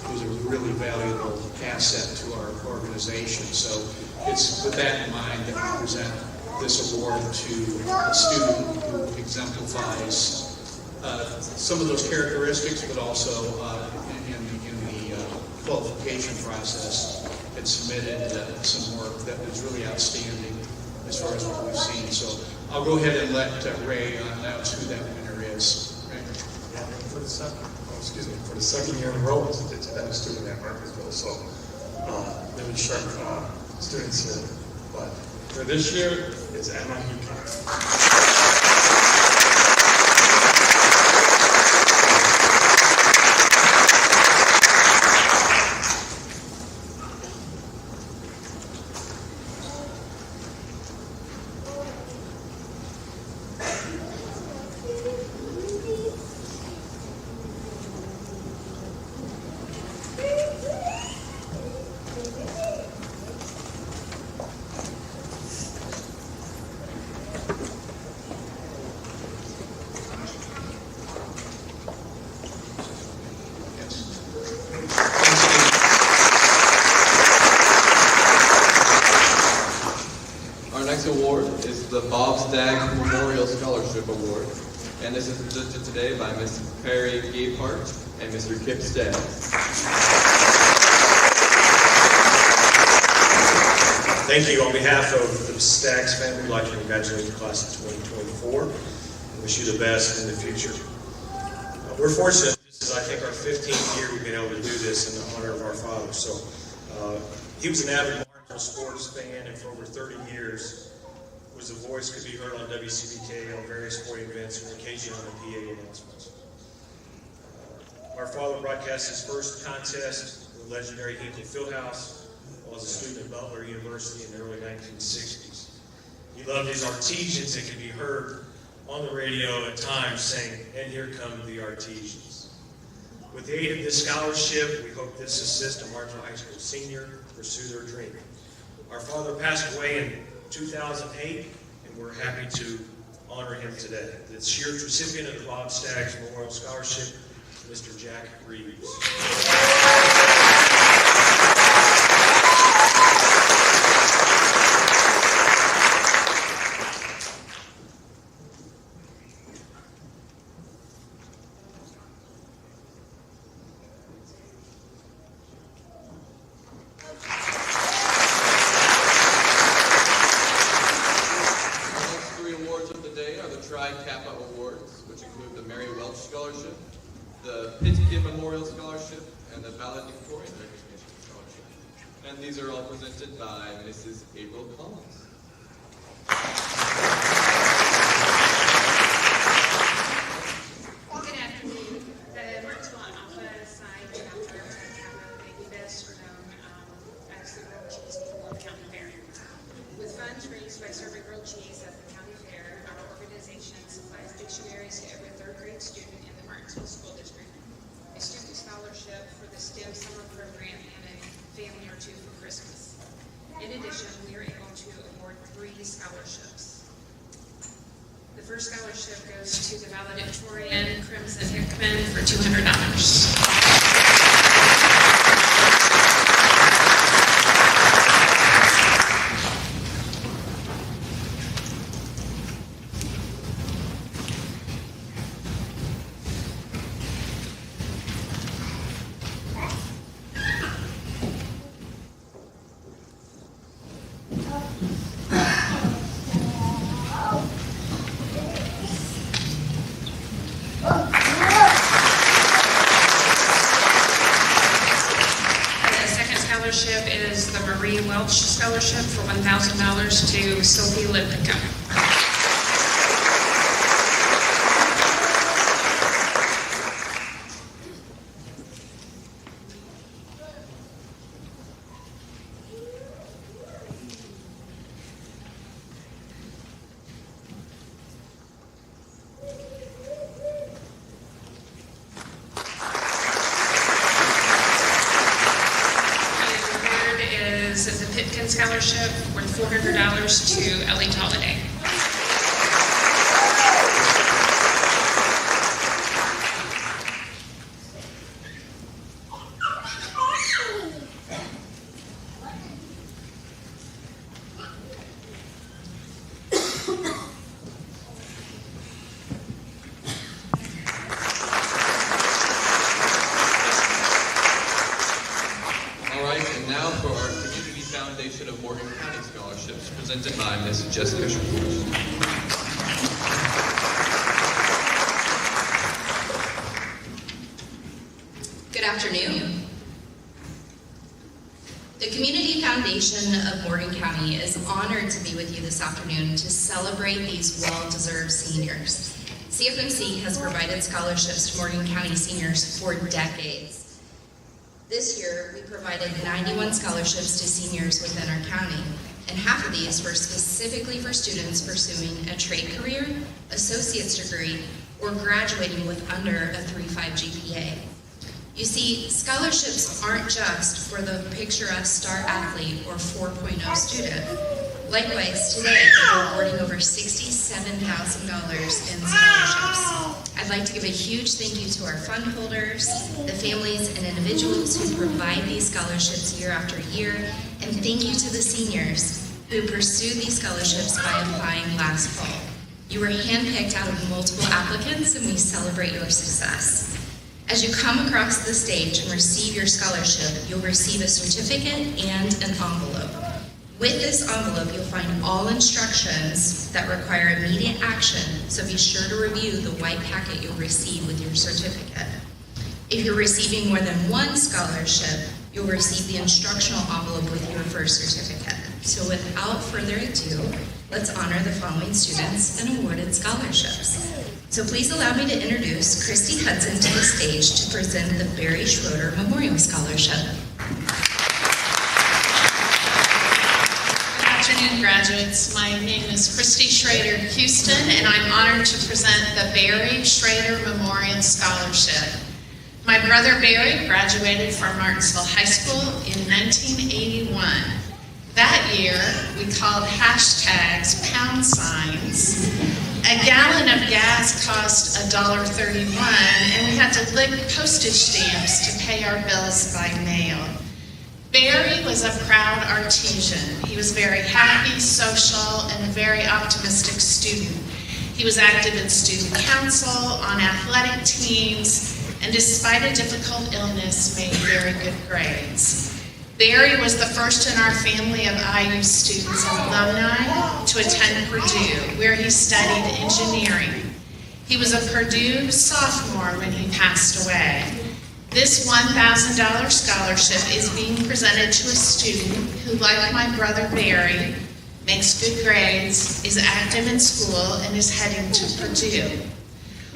It was a really valuable asset to our organization. So it's with that in mind that we present this award to a student who exemplifies some of those characteristics, but also in the qualification process had submitted some work that was really outstanding as far as what we've seen. So I'll go ahead and let Ray announce who that winner is. Ray? Yeah, for the second year in a row, it's been a student at Martinsville, so really sharp students here. But for this year, it's Emma Heaton. Award is the Bob Staggs Memorial Scholarship Award, and this is presented today by Ms. Perry Gapehart and Mr. Kip Staggs. Thank you. On behalf of the Staggs family, we'd like to congratulate the class of 2024 and wish you the best in the future. We're fortunate. This is, I think, our 15th year we've been able to do this in honor of our father. So he was an avid Martinsville sports fan, and for over 30 years was a voice could be heard on WCBK on various sporting events and occasionally on the PA announcements. Our father broadcast his first contest in the legendary Hinckley Fieldhouse while as a student at Butler University in the early 1960s. He loved his artesians that could be heard on the radio at times saying, "And here come the artesians." With the aid of this scholarship, we hope this assists a Martinsville High School senior pursue their dream. Our father passed away in 2008, and we're happy to honor him today. This year's recipient of the Bob Staggs Memorial Scholarship, Mr. Jack Reeves. Kappa Awards, which include the Mary Welch Scholarship, the Memorial Scholarship, and the Valedictorian Recognition Scholarship. And these are all presented by Mrs. April Collins. Good afternoon. The Martinsville Alpha Psi chapter of Kappa may be best known as the Grilled Cheese for the County Fair. With funds raised by serving grilled cheese at the county fair, our organization supplies dictionaries to every third grade student in the Martinsville School District, a student scholarship for the STEM summer program, and a family or two for Christmas. In addition, we are able to award 3 scholarships. The first scholarship goes to the valedictorian, Crimson Hickman, for $200. scholarship is the Marie Welch Scholarship for $1,000 to Sophie Lippica. Scholarship worth $400 to Ellie Holiday. All right, and now for our Community Foundation of Morgan County Scholarships, presented by Ms. Jessica Schwartz. Good afternoon. The Community Foundation of Morgan County is honored to be with you this afternoon to celebrate these well-deserved seniors. CFMC has provided scholarships to Morgan County seniors for decades. This year, we provided 91 scholarships to seniors within our county, and half of these were specifically for students pursuing a trade career, associate's degree, or graduating with under a 3.5 GPA. You see, scholarships aren't just for the picturesque star athlete or 4.0 student. Likewise, today, we're awarding over $67,000 in scholarships. I'd like to give a huge thank you to our fund holders, the families and individuals who provide these scholarships year after year, and thank you to the seniors who pursued these scholarships by applying last fall. You were handpicked out of multiple applicants, and we celebrate your success. As you come across the stage and receive your scholarship, you'll receive a certificate and an envelope. With this envelope, you'll find all instructions that require immediate action, so be sure to review the white packet you'll receive with your certificate. If you're receiving more than one scholarship, you'll receive the instructional envelope with your first certificate. So without further ado, let's honor the following students and awarded scholarships. So please allow me to introduce Christy Hudson to the stage to present the Barry Schroeder Memorial Scholarship. Good afternoon, graduates. My name is Christy Schrader Houston, and I'm honored to present the Barry Schrader Memorial Scholarship. My brother Barry graduated from Martinsville High School in 1981. That year, we called hashtags pound signs. A gallon of gas cost $1.31, and we had to lick postage stamps to pay our bills by mail. Barry was a proud artesian. He was very happy, social, and a very optimistic student. He was active in student council, on athletic teams, and despite a difficult illness, made very good grades. Barry was the first in our family of IU students and alumni to attend Purdue, where he studied engineering. He was a Purdue sophomore when he passed away. This $1,000 scholarship is being presented to a student who, like my brother Barry, makes good grades, is active in school, and is heading to Purdue.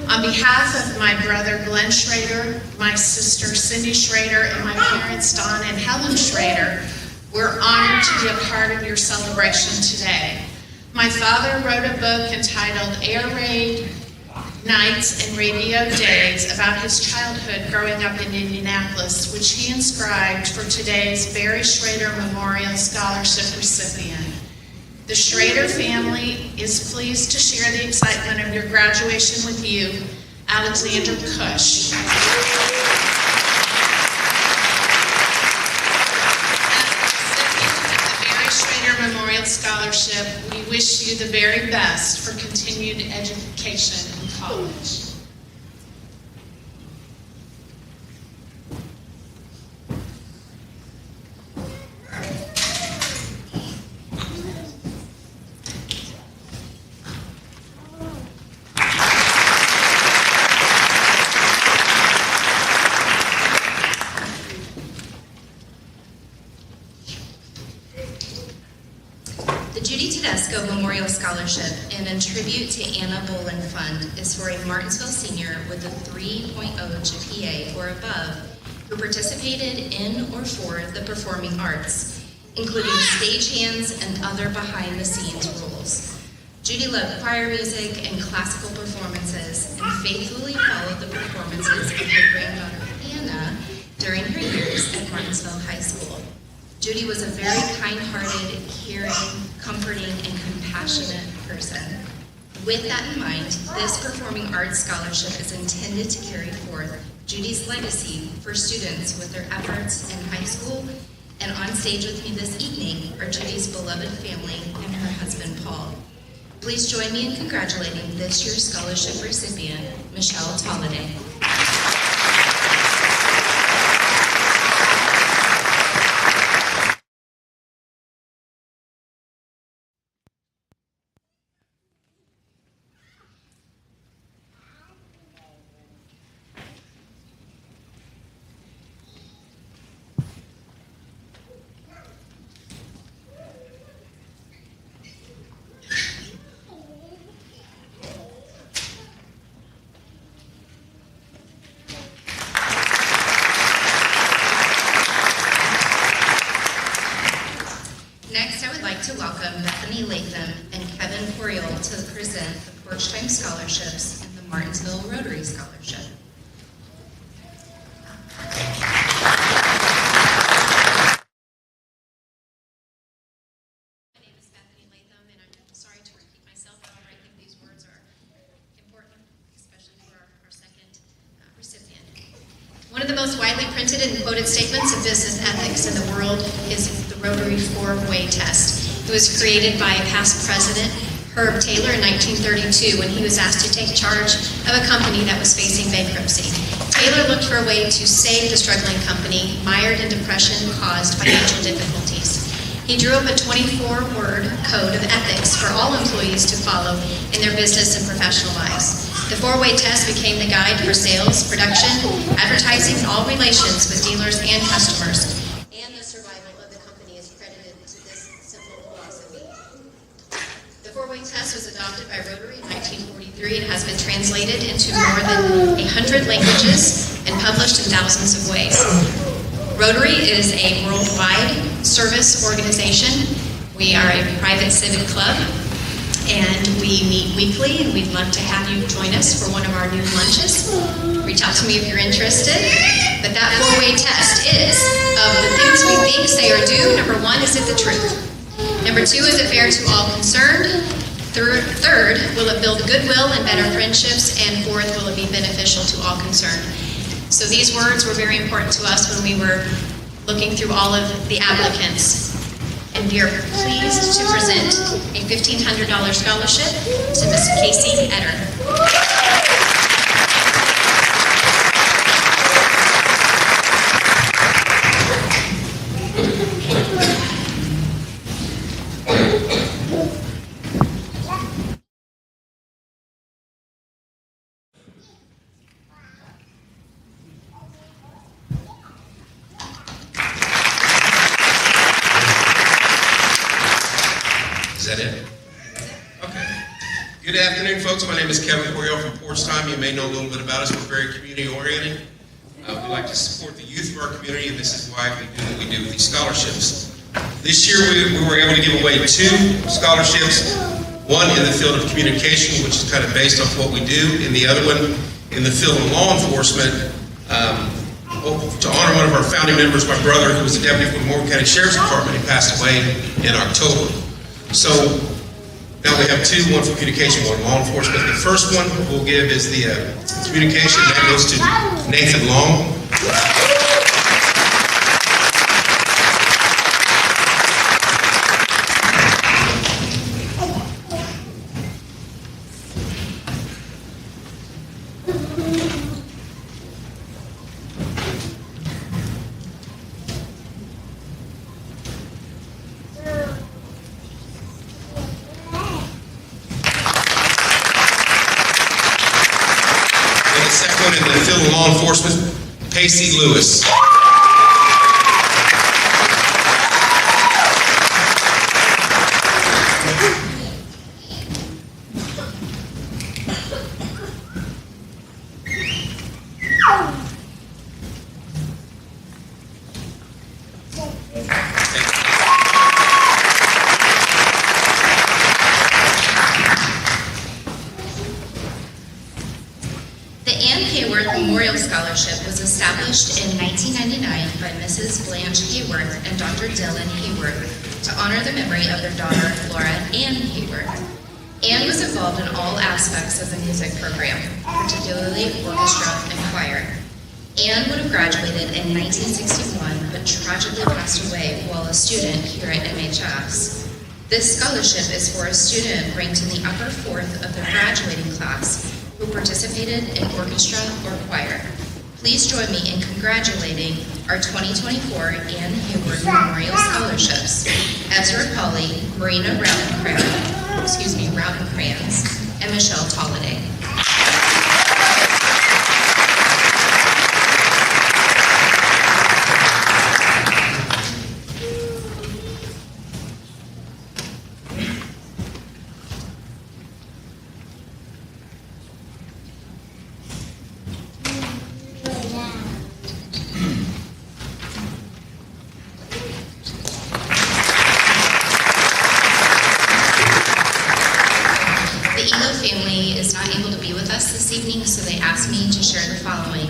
On behalf of my brother Glenn Schrader, my sister Cindy Schrader, and my parents Don and Helen Schrader, we're honored to be a part of your celebration today. My father wrote a book entitled Air Raid Nights and Radio Days about his childhood growing up in Indianapolis, which he inscribed for today's Barry Schrader Memorial Scholarship recipient. The Schrader family is pleased to share the excitement of your graduation with you, Alexander Cush. As the recipient of the Barry Schrader Memorial Scholarship, we wish you the very best for continued education in college. Judy Tedesco Memorial Scholarship and in tribute to Anna Bolin Fund is for a Martinsville senior with a 3.0 GPA or above who participated in or for the performing arts, including stagehands and other behind-the-scenes roles. Judy loved choir music and classical performances and faithfully followed the performances of her granddaughter Anna during her years at Martinsville High School. Judy was a very kind-hearted, caring, comforting, and compassionate person. With that in mind, this Performing Arts Scholarship is intended to carry forth Judy's legacy for students with their efforts in high school, and on stage with me this evening are Judy's beloved family and her husband, Paul. Please join me in congratulating this year's scholarship recipient, Michelle Tolliday. To welcome Bethany Latham and Kevin Coriol to present the Porch Time Scholarships and the Martinsville Rotary Scholarship. My name is Bethany Latham, and I'm sorry to repeat myself, however, I think these words are important, especially for our second recipient. One of the most widely printed and quoted statements of business ethics in the world is the Rotary four-way test. It was created by past president Herb Taylor in 1932 when he was asked to take charge of a company that was facing bankruptcy. Taylor looked for a way to save the struggling company, mired in depression caused financial difficulties. He drew up a 24-word code of ethics for all employees to follow in their business and professional lives. The four-way test became the guide for sales, production, advertising, and all relations with dealers and customers. And the survival of the company is credited to this simple philosophy. The four-way test was adopted by Rotary in 1943 and has been translated into more than 100 languages and published in thousands of ways. Rotary is a worldwide service organization. We are a private civic club, and we meet weekly, and we'd love to have you join us for one of our new lunches. Reach out to me if you're interested. But that four-way test is, of the things we think, say, or do, number one, is it the truth? Number two, is it fair to all concerned? Third, will it build goodwill and better friendships? And fourth, will it be beneficial to all concerned? So these words were very important to us when we were looking through all of the applicants. And we are pleased to present a $1,500 scholarship to Ms. Casey Etter. Is that it? Okay. Good afternoon, folks. My name is Kevin Coriol from Porch Time. You may know a little bit about us. We're very community-oriented. We like to support the youth of our community, and this is why we do what we do with these scholarships. This year, we were able to give away 2 scholarships, one in the field of communication, which is kind of based off what we do, and the other one in the field of law enforcement, to honor one of our founding members, my brother, who was the deputy for the Morgan County Sheriff's Department. He passed away in October. So now we have 2, one for communication, one law enforcement. The first one we'll give is the communication. That goes to Nathan Long. In the field of law enforcement, Pacey Lewis. The Ann Hayworth Memorial Scholarship was established in 1999 by Mrs. Blanche Hayworth and Dr. Dylan Hayworth to honor the memory of their daughter, Flora Ann Hayworth. Ann was involved in all aspects of the music program, particularly orchestra and choir. Ann would have graduated in 1961, but tragically passed away while a student here at MHS. This scholarship is for a student ranked in the upper fourth of their graduating class who participated in orchestra or choir. Please join me in congratulating our 2024 Ann Hayworth Memorial Scholarships, Ezra Polly, Marina Rowdenkranz, and Michelle Tolliday. So they asked me to share the following.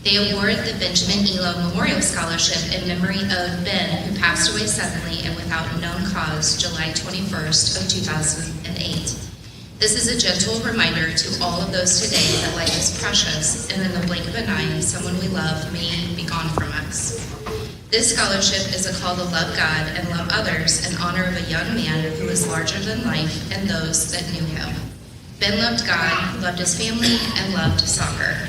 They award the Benjamin Elo Memorial Scholarship in memory of Ben, who passed away suddenly and without known cause July 21st of 2008. This is a gentle reminder to all of those today that life is precious, and in the blink of an eye, someone we love may be gone from us. This scholarship is a call to love God and love others in honor of a young man who is larger than life and those that knew him. Ben loved God, loved his family, and loved soccer.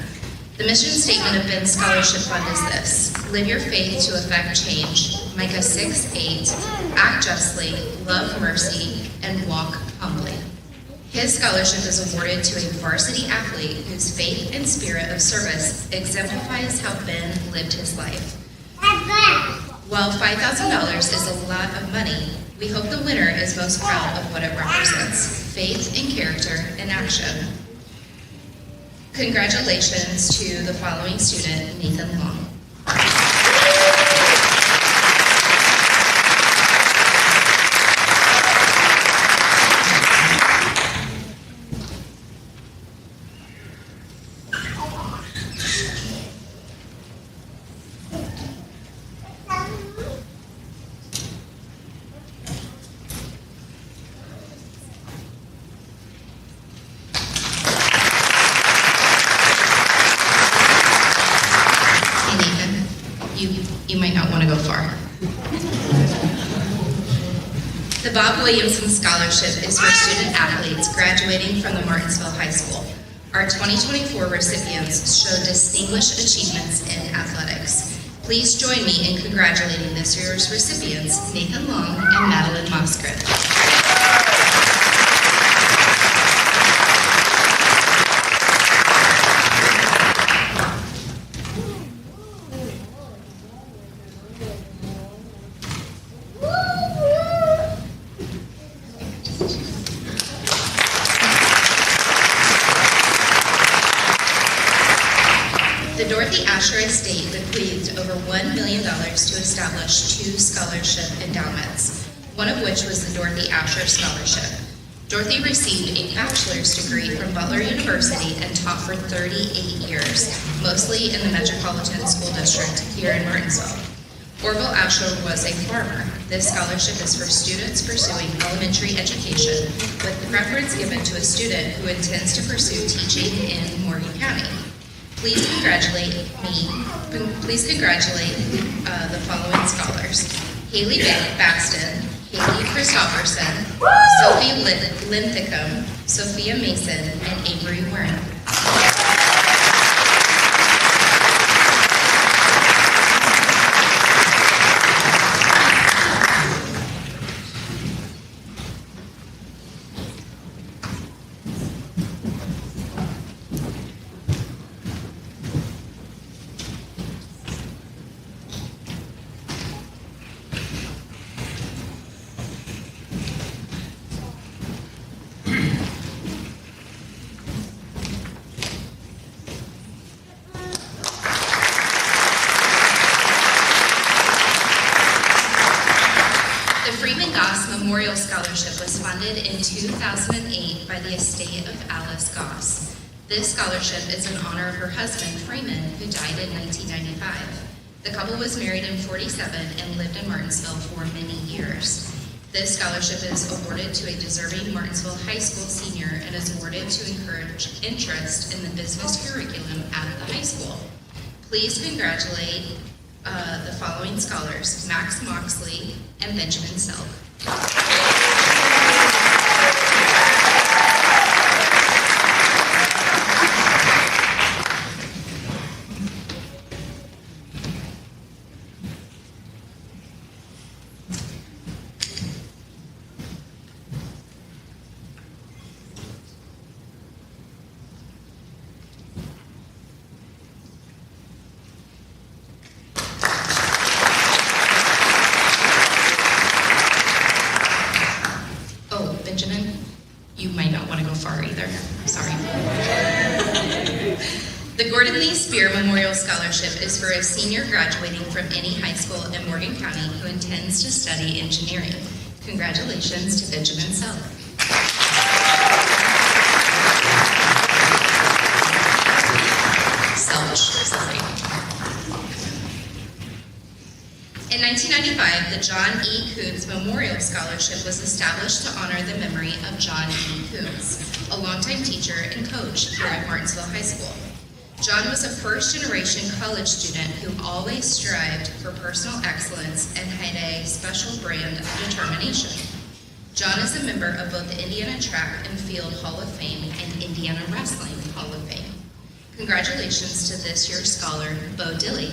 The mission statement of Ben's scholarship fund is this: live your faith to effect change. Micah 6:8, act justly, love mercy, and walk humbly. His scholarship is awarded to a varsity athlete whose faith and spirit of service exemplifies how Ben lived his life. While $5,000 is a lot of money, we hope the winner is most proud of what it represents: faith and character in action. Congratulations to the following student, Nathan Long. You might not want to go far. The Bob Williamson Scholarship is for student athletes graduating from the Martinsville High School. Our 2024 recipients show distinguished achievements in athletics. Please join me in congratulating this year's recipients, Nathan Long and Madeline Moskrit. Estate bequeathed over $1 million to establish 2 scholarship endowments, one of which was the Dorothy Asher Scholarship. Dorothy received a bachelor's degree from Butler University and taught for 38 years, mostly in the Metropolitan School District here in Martinsville. Orville Asher was a farmer. This scholarship is for students pursuing elementary education, with preference given to a student who intends to pursue teaching in Morgan County. Please congratulate the following scholars: Haley Baxton, Haley Christopherson, Sophie Linthicum, Sophia Mason, and Avery Warren. Freeman Goss Memorial Scholarship was funded in 2008 by the estate of Alice Goss. This scholarship is in honor of her husband, Freeman, who died in 1995. The couple was married in '47 and lived in Martinsville for many years. This scholarship is awarded to a deserving Martinsville High School senior and is awarded to encourage interest in the business curriculum at the high school. Please congratulate the following scholars: Max Moxley and Benjamin Selk. Memorial Scholarship is for a senior graduating from any high school in Morgan County who intends to study engineering. Congratulations to Benjamin Selk. In 1995, the John E. Coons Memorial Scholarship was established to honor the memory of John E. Coons, a longtime teacher and coach here at Martinsville High School. John was a first-generation college student who always strived for personal excellence and had a special brand of determination. John is a member of both the Indiana Track and Field Hall of Fame and Indiana Wrestling Hall of Fame. Congratulations to this year's scholar, Bo Dilley.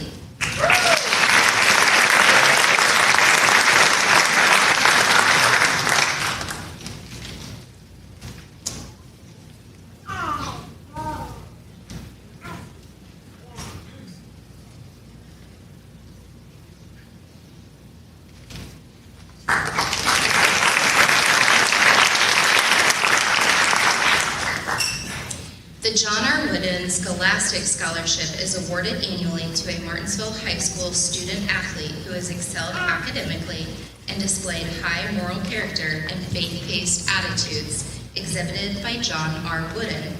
The John R. Wooden Scholastic Scholarship is awarded annually to a Martinsville High School student-athlete who has excelled academically and displayed high moral character and faith-based attitudes exhibited by John R. Wooden.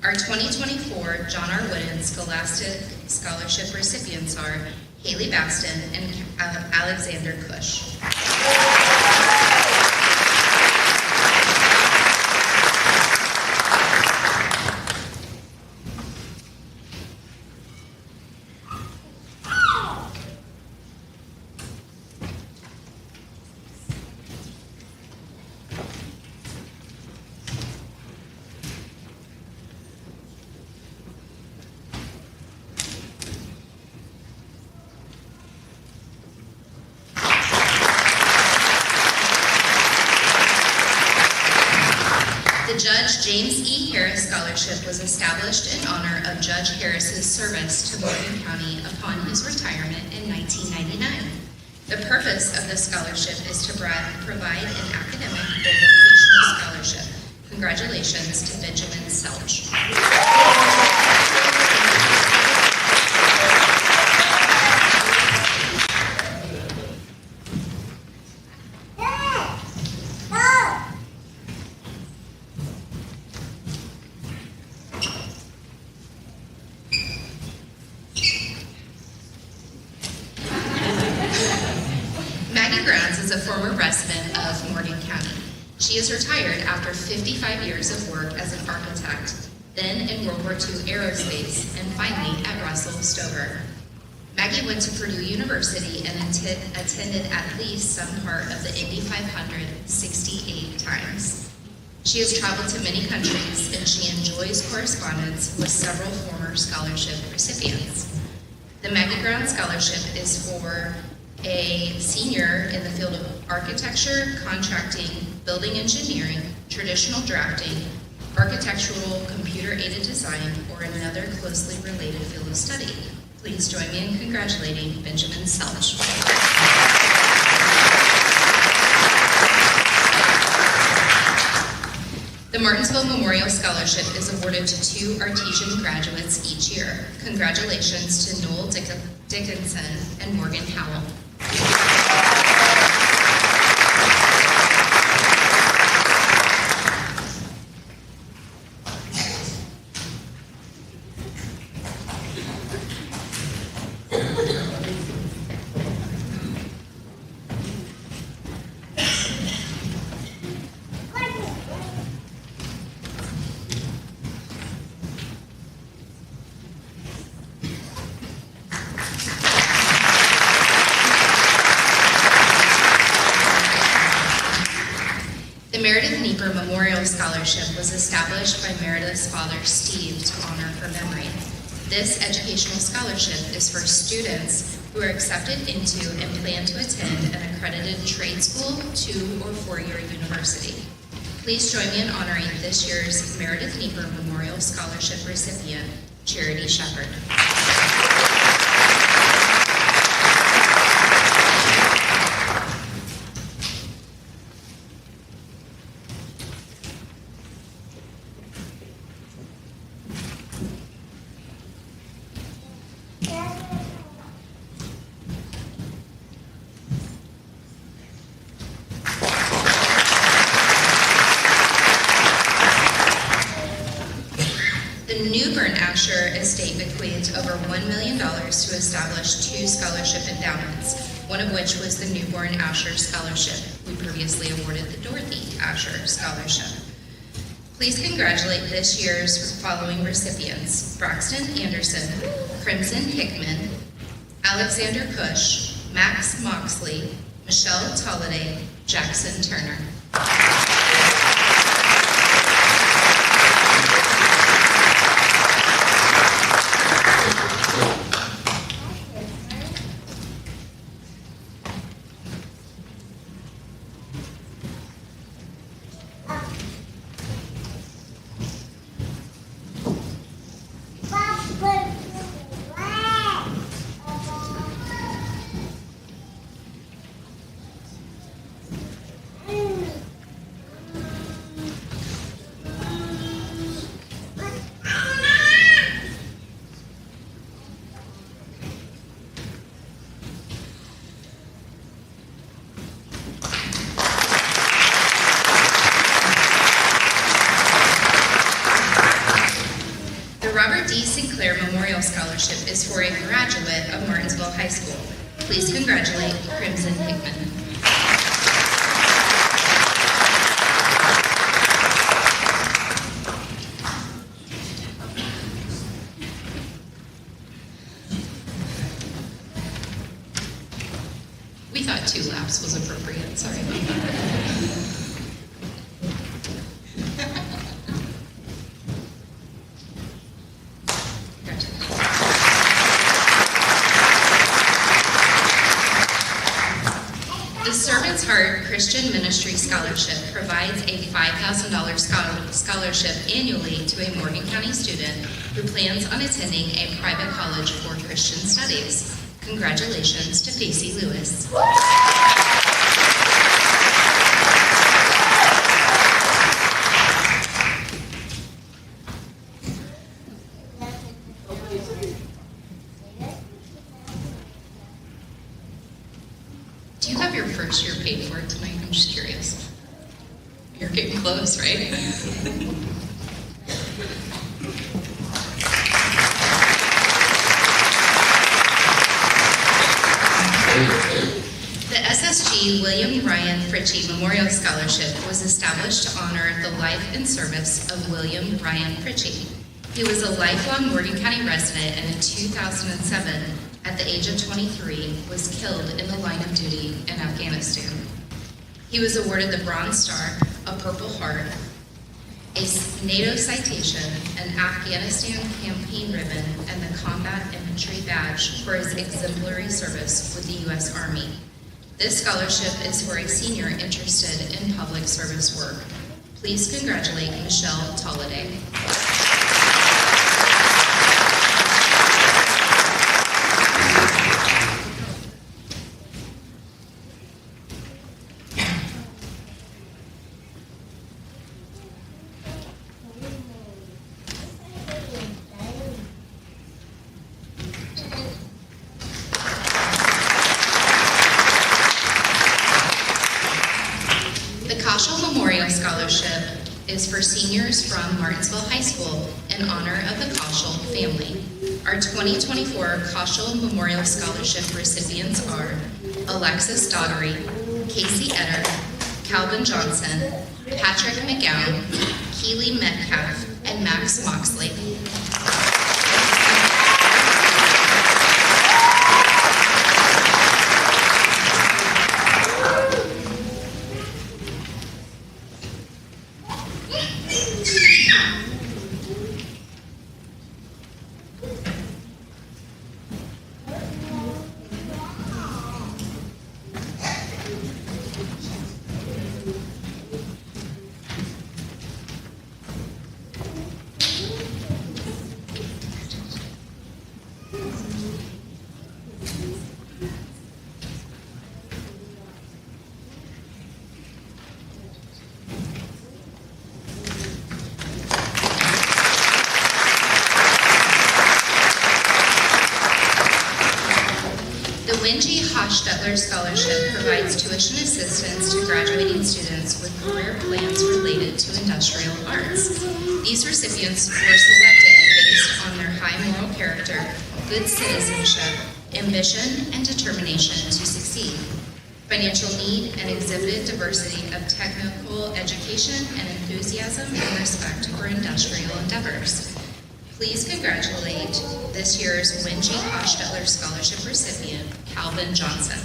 Our 2024 John R. Wooden Scholastic Scholarship recipients are Haley Baston and Alexander Cush. The Judge James E. Harris Scholarship was established in honor of Judge Harris's service to Morgan County upon his retirement in 1999. The purpose of the scholarship is to provide an academic or vocational scholarship. Congratulations to Benjamin Selch. She is retired after 55 years of work as an architect, then in World War II aerospace, and finally at Russell Stover. Maggie went to Purdue University and attended at least some part of the Indy 500 68 times. She has traveled to many countries and she enjoys correspondence with several former scholarship recipients. The Maggie Brown Scholarship is for a senior in the field of architecture, contracting, building engineering, traditional drafting, architectural computer-aided design, or another closely related field of study. Please join me in congratulating Benjamin Selch. The Martinsville Memorial Scholarship is awarded to 2 Artesian graduates each year. Congratulations to Noel Dickinson and Morgan Howell. Scholarship was established by Meredith's father, Steve, to honor her memory. This educational scholarship is for students who are accepted into and plan to attend an accredited trade school, 2- or 4-year university. Please join me in honoring this year's Meredith Nieper Memorial Scholarship recipient, Charity Shepard. Estate bequeathed over $1 million to establish 2 scholarship endowments, one of which was the Newborn Asher Scholarship. We previously awarded the Dorothy Asher Scholarship. Please congratulate this year's following recipients: Braxton Anderson, Crimson Hickman, Alexander Cush, Max Moxley, Michelle Tolliday, Jackson Turner. Memorial Scholarship is for a graduate of Martinsville High School. Please congratulate Crimson Hickman. We thought 2 laps was appropriate, sorry about that. Christian Ministry Scholarship provides a $5,000 scholarship annually to a Morgan County student who plans on attending a private college for Christian studies. Congratulations to Pacey Lewis. Do you have your first year paid for tonight? I'm just curious. You're getting close, right? The SSG William Ryan Fritchie Memorial Scholarship was established to honor the life and service of William Ryan Fritchie. He was a lifelong Morgan County resident, and in 2007, at the age of 23, was killed in the line of duty in Afghanistan. He was awarded the Bronze Star, a Purple Heart, a NATO citation, an Afghanistan campaign ribbon, and the Combat Infantry Badge for his exemplary service with the U.S. Army. This scholarship is for a senior interested in public service work. Please congratulate Michelle Tolliday. Scholarship is for seniors from Martinsville High School in honor of the Koschel family. Our 2024 Koschel Memorial Scholarship recipients are Alexis Daughtery, Casey Etter, Calvin Johnson, Patrick McGowan, Keely Metcalf, and Max Moxley. Hochstetler Scholarship provides tuition assistance to graduating students with career plans related to industrial arts. These recipients were selected based on their high moral character, good citizenship, ambition, and determination to succeed, financial need, and exhibited diversity of technical education and enthusiasm and respect for industrial endeavors. Please congratulate this year's Win G. Hochstetler Scholarship recipient, Calvin Johnson.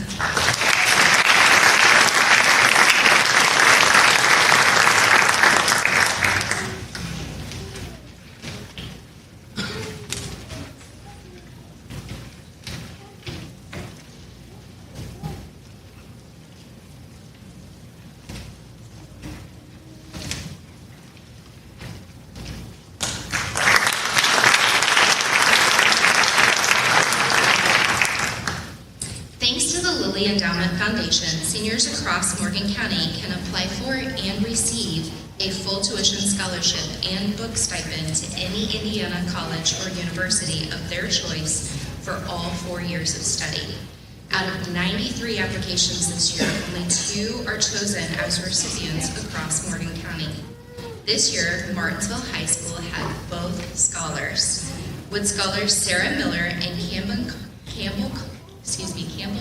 Endowment Foundation, seniors across Morgan County can apply for and receive a full tuition scholarship and book stipend to any Indiana college or university of their choice for all 4 years of study. Out of 93 applications this year, only 2 are chosen as recipients across Morgan County. This year, Martinsville High School had both scholars. Would scholars Sarah Miller and Campbell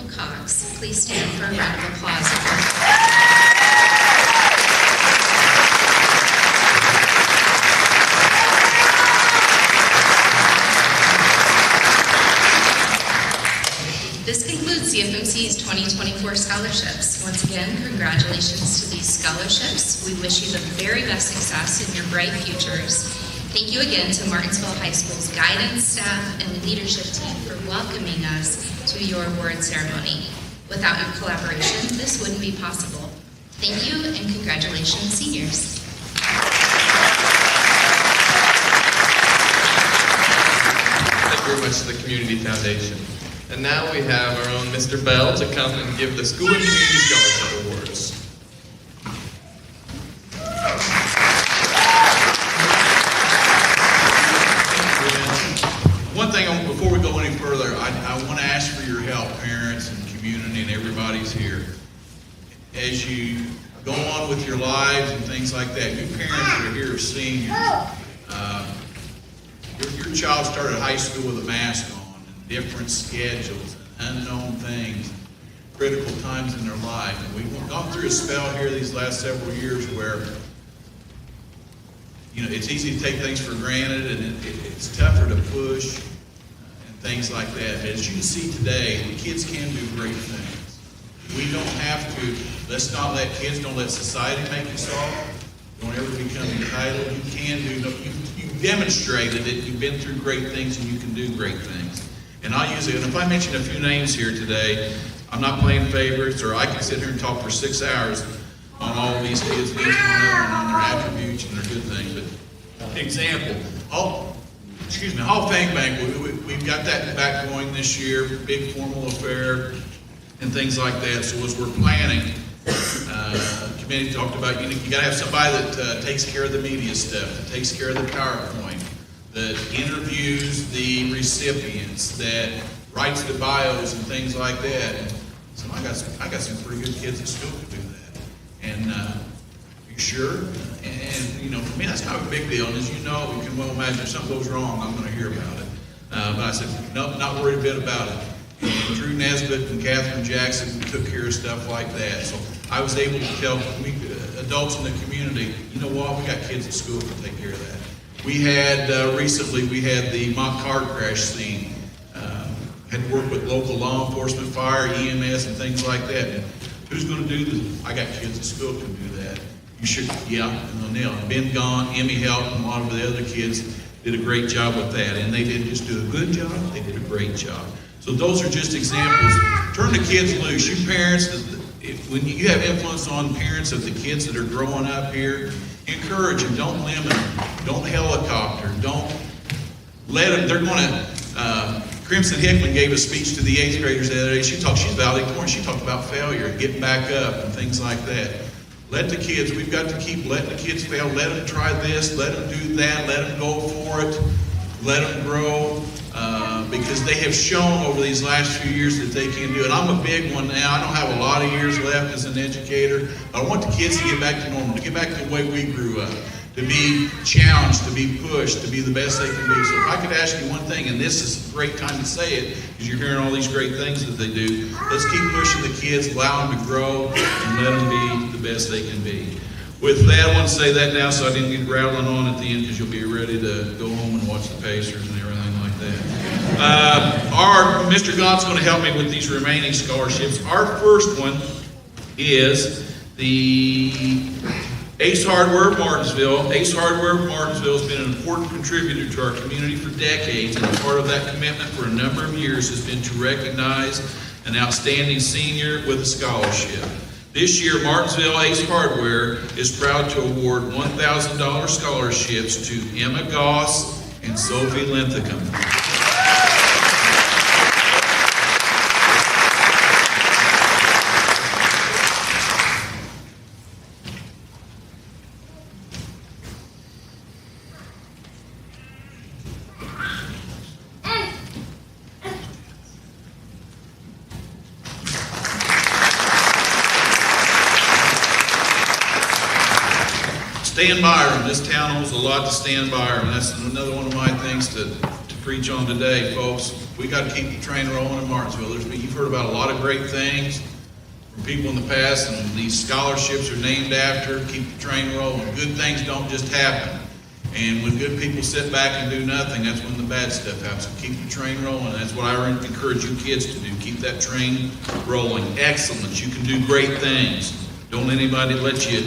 Cox, please stand for a round of applause. This concludes CFMC's 2024 scholarships. Once again, congratulations to these scholarships. We wish you the very best success in your bright futures. Thank you again to Martinsville High School's guidance, staff, and leadership team for welcoming us to your award ceremony. Without your collaboration, this wouldn't be possible. Thank you and congratulations, seniors. Thank you very much to the Community Foundation. And now we have our own Mr. Bell to come and give the School and Community Scholarship Awards. One thing, before we go any further, I want to ask for your help, parents and community and everybody's here. As you go on with your lives and things like that, you parents that are here are seniors. Your child started high school with a mask on, and different schedules, and unknown things, critical times in their life. And we've gone through a spell here these last several years where it's easy to take things for granted, and it's tougher to push and things like that. But as you can see today, the kids can do great things. We don't have to, don't let society make you soft. Don't ever become entitled. You can do, you've demonstrated that you've been through great things and you can do great things. And I'll use it, and if I mention a few names here today, I'm not playing favorites, or I can sit here and talk for 6 hours on all of these kids, and each one of them, and on their attributes and their good things. But example, Hall of Fame Bank, we've got that back going this year, big formal affair and things like that. So as we're planning, the committee talked about, you got to have somebody that takes care of the media stuff, that takes care of the PowerPoint, that interviews the recipients, that writes the bios and things like that. And so I got some pretty good kids at school to do that. And you sure? And for me, that's not a big deal. And as you know, you can well imagine if something goes wrong, I'm going to hear about it. But I said, nope, not worried a bit about it. And Drew Nesbitt and Catherine Jackson took care of stuff like that. So I was able to tell adults in the community, you know what, we got kids at school to take care of that. We had, recently, the mock car crash scene. Had to work with local law enforcement, fire, EMS, and things like that. And who's going to do this? I got kids at school to do that. You should, yeah, and O'Neill. Ben gone, Emmy helped, and a lot of the other kids did a great job with that. And they didn't just do a good job, they did a great job. So those are just examples. Turn the kids loose. You parents, when you have influence on parents of the kids that are growing up here, encourage them. Don't limit them. Don't helicopter. Don't let them. They're going to. Crimson Hickman gave a speech to the 8th graders the other day. She's valedictorian. She talked about failure, getting back up, and things like that. Let the kids. We've got to keep letting the kids fail. Let them try this. Let them do that. Let them go for it. let them grow, because they have shown over these last few years that they can do it. I'm a big one now. I don't have a lot of years left as an educator. I want the kids to get back to normal, to get back to the way we grew up, to be challenged, to be pushed, to be the best they can be. So if I could ask you one thing, and this is a great time to say it, because you're hearing all these great things that they do, let's keep pushing the kids, allow them to grow, and let them be the best they can be. With that, I want to say that now so I didn't get rattling on at the end, because you'll be ready to go home and watch the Pacers and everything like that. Mr. Gott's going to help me with these remaining scholarships. Our first one is the Ace Hardware of Martinsville. Ace Hardware of Martinsville has been an important contributor to our community for decades, and part of that commitment for a number of years has been to recognize an outstanding senior with a scholarship. This year, Martinsville Ace Hardware is proud to award $1,000 scholarships to Emma Goss and Sophie Linthicum. Stand by them. This town owes a lot to stand by them. That's another one of my things to preach on today, folks. We got to keep the train rolling in Martinsville. You've heard about a lot of great things from people in the past, and these scholarships are named after. Keep the train rolling. Good things don't just happen. And when good people sit back and do nothing, that's when the bad stuff happens. So keep the train rolling. That's what I encourage you kids to do. Keep that train rolling. Excellence. You can do great things. Don't let anybody let you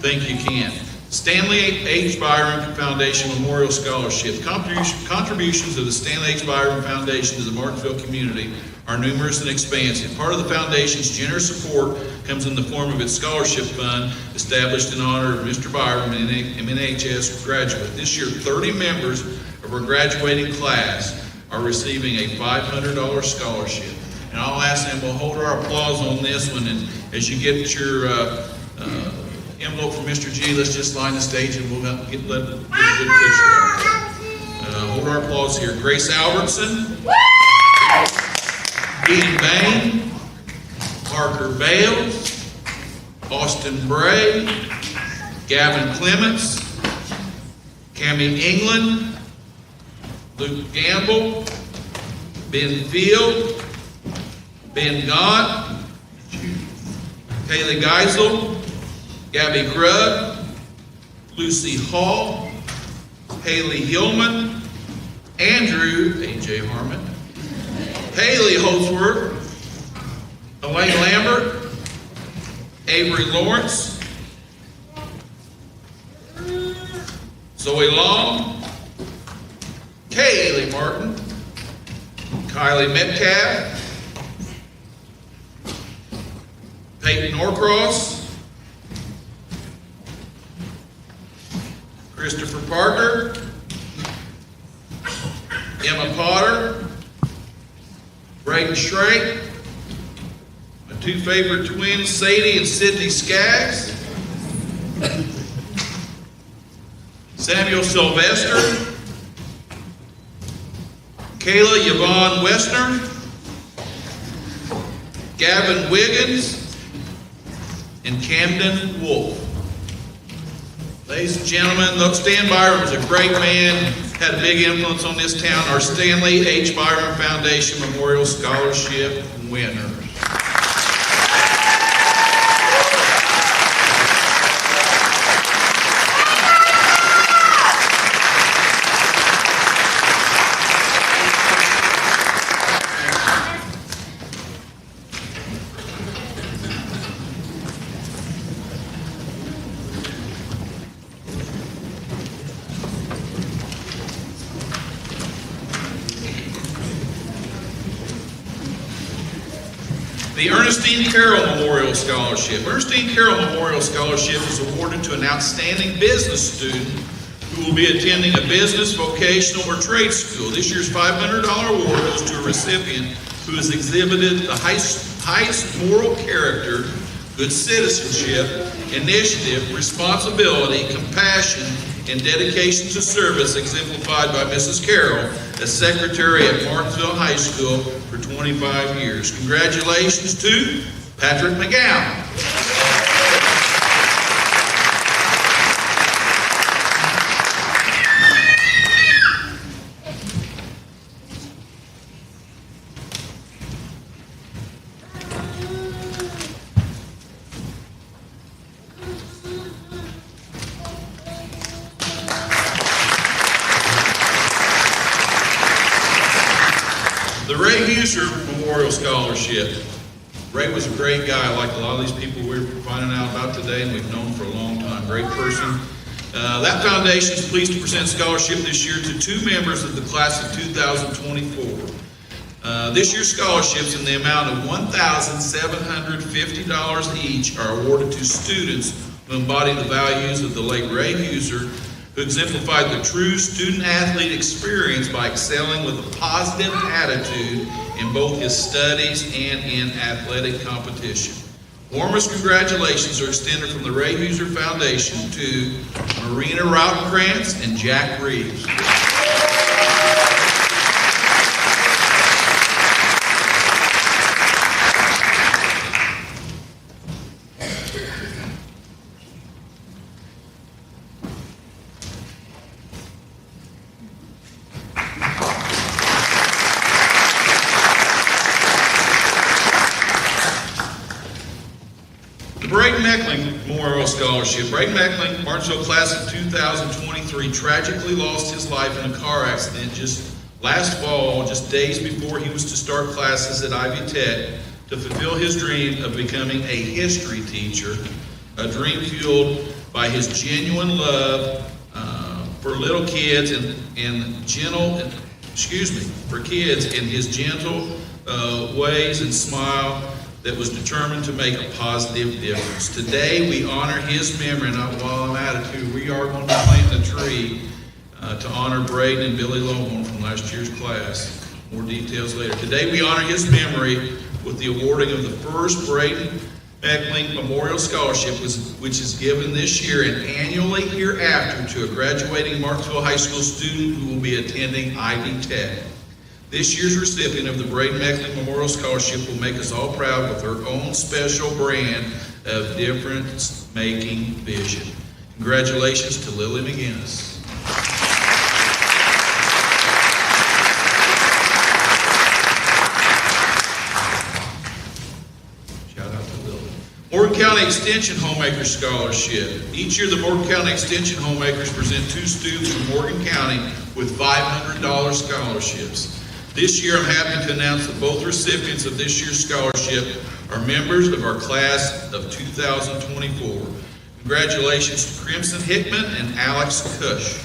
think you can't. Stanley H. Byron Foundation Memorial Scholarship. Contributions of the Stanley H. Byron Foundation to the Martinsville community are numerous and expansive. Part of the foundation's generous support comes in the form of its scholarship fund established in honor of Mr. Byron, an MHS graduate. This year, 30 members of our graduating class are receiving a $500 scholarship. And I'll ask them, we'll hold our applause on this one, and as you get your envelope from Mr. G, let's just line the stage and we'll get a good picture of it. Hold our applause here. Grace Albertson, Dean Bain, Parker Bales, Austin Bray, Gavin Clements, Cammie England, Luke Gamble, Ben Field, Ben Gott, Haley Geisel, Gabby Krug, Lucy Hall, Haley Hillman, Andrew, A.J. Harmon, Haley Holdsworth, Elaine Lambert, Avery Lawrence, Zoe Long, Kaylee Martin, Kylie Metcalf, Peyton Norcross, Christopher Parker, Emma Potter, Braden Schrank, my two favorite twins, Sadie and Sydney Skaggs, Samuel Sylvester, Kayla Yvonne Westner, Gavin Wiggins, and Camden Wolf. Ladies and gentlemen, Stan Byron was a great man, had a big influence on this town. Our Stanley H. Byron Foundation Memorial Scholarship winners. The Ernestine Carroll Memorial Scholarship. Ernestine Carroll Memorial Scholarship is awarded to an outstanding business student who will be attending a business, vocational, or trade school. This year's $500 award goes to a recipient who has exhibited the highest moral character, good citizenship, initiative, responsibility, compassion, and dedication to service exemplified by Mrs. Carroll as secretary at Martinsville High School for 25 years. Congratulations to Patrick McGowan. The Ray Huser Memorial Scholarship. Ray was a great guy, like a lot of these people we're finding out about today, and we've known for a long time. Great person. That foundation is pleased to present scholarship this year to 2 members of the class of 2024. This year's scholarships in the amount of $1,750 each are awarded to students who embody the values of the late Ray Huser, who exemplified the true student-athlete experience by excelling with a positive attitude in both his studies and in athletic competition. Warmest congratulations are extended from the Ray Huser Foundation to Marina Rautenkrantz and Jack Reeves. Memorial Scholarship. Braden Meckling, Martinsville class of 2023, tragically lost his life in a car accident just last fall, just days before he was to start classes at Ivy Tech to fulfill his dream of becoming a history teacher, a dream fueled by his genuine love for little kids and for kids and his gentle ways and smile that was determined to make a positive difference. Today, we honor his memory, and while I'm at it too, we are going to plant a tree to honor Braden and Billy Longhorn from last year's class. More details later. Today, we honor his memory with the awarding of the first Braden Meckling Memorial Scholarship, which is given this year and annually hereafter to a graduating Martinsville High School student who will be attending Ivy Tech. This year's recipient of the Braden Meckling Memorial Scholarship will make us all proud with her own special brand of difference-making vision. Congratulations to Lily McGinnis. Shout out to Lily. Morgan County Extension Homemaker Scholarship. Each year the Morgan County Extension Homemakers present 2 students from Morgan County with $500 scholarships. This year, I'm happy to announce that both recipients of this year's scholarship are members of our class of 2024. Congratulations to Crimson Hickman and Alex Cush.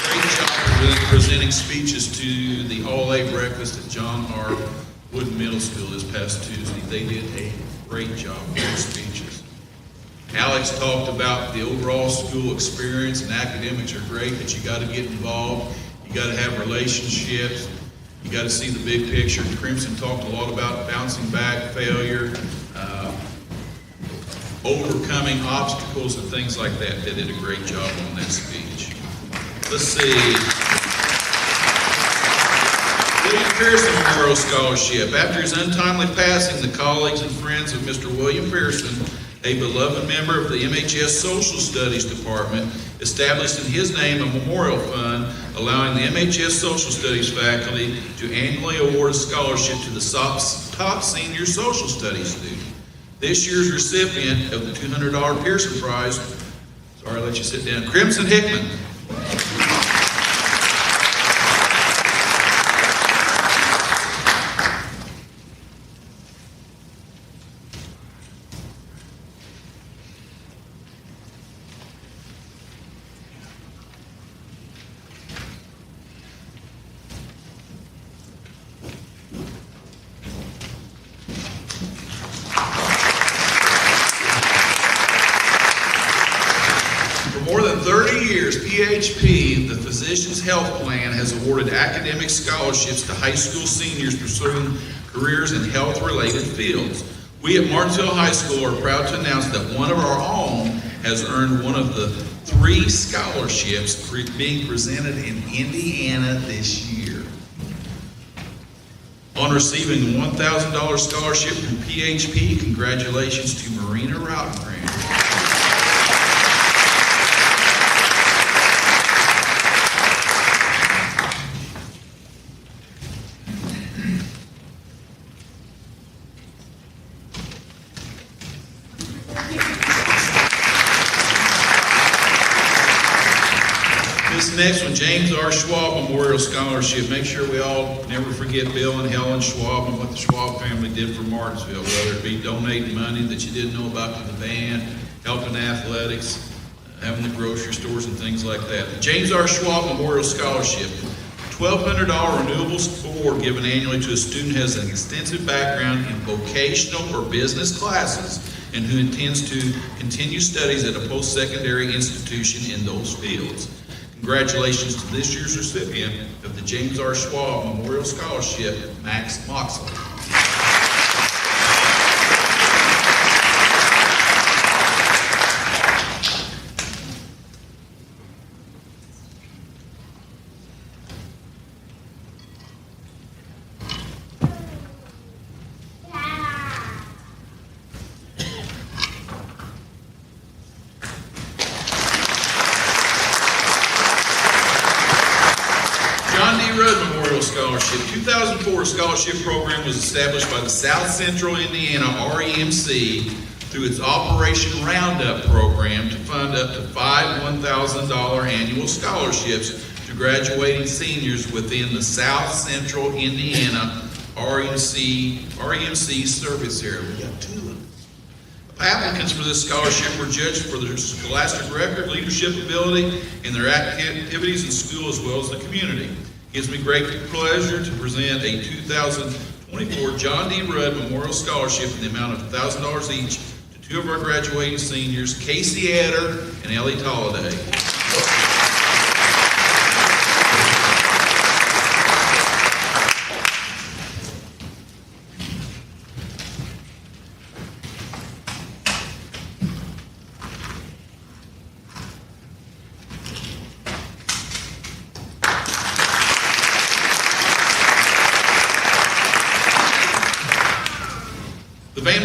They did a great job of presenting speeches to the All-A breakfast at John R. Wooden Middle School this past Tuesday. They did a great job with their speeches. Alex talked about the overall school experience, and academics are great, but you got to get involved. You got to have relationships. You got to see the big picture. Crimson talked a lot about bouncing back, failure, overcoming obstacles and things like that. They did a great job on that speech. Let's see. William Pearson Memorial Scholarship. After his untimely passing, the colleagues and friends of Mr. William Pearson, a beloved member of the MHS Social Studies Department, established in his name a memorial fund allowing the MHS Social Studies faculty to annually award a scholarship to the top senior social studies student. This year's recipient of the $200 Pearson Prize, sorry, I'll let you sit down, Crimson Hickman. PHP, the Physicians Health Plan, has awarded academic scholarships to high school seniors pursuing careers in health-related fields. We at Martinsville High School are proud to announce that one of our own has earned one of the 3 scholarships being presented in Indiana this year. On receiving the $1,000 scholarship from PHP, congratulations to Marina Rottenbrand. This next one, James R. Schwab Memorial Scholarship. Make sure we all never forget Bill and Helen Schwab and what the Schwab family did for Martinsville, whether it be donating money that you didn't know about to the band, helping athletics, having the grocery stores and things like that. The James R. Schwab Memorial Scholarship, $1,200 renewable award given annually to a student who has an extensive background in vocational or business classes and who intends to continue studies at a post-secondary institution in those fields. Congratulations to this year's recipient of the James R. Schwab Memorial Scholarship, Max Moxley. Scholarship. 2004 scholarship program was established by the South Central Indiana REMC through its Operation Roundup program to fund up to 5 $1,000 annual scholarships to graduating seniors within the South Central Indiana REMC service area. We got 2 of them. Applicants for this scholarship were judged for their scholastic record, leadership ability, and their activities in school as well as the community. It gives me great pleasure to present a 2024 John D. Rudd Memorial Scholarship in the amount of $1,000 each to 2 of our graduating seniors, Casey Adder and Ellie Tolliday.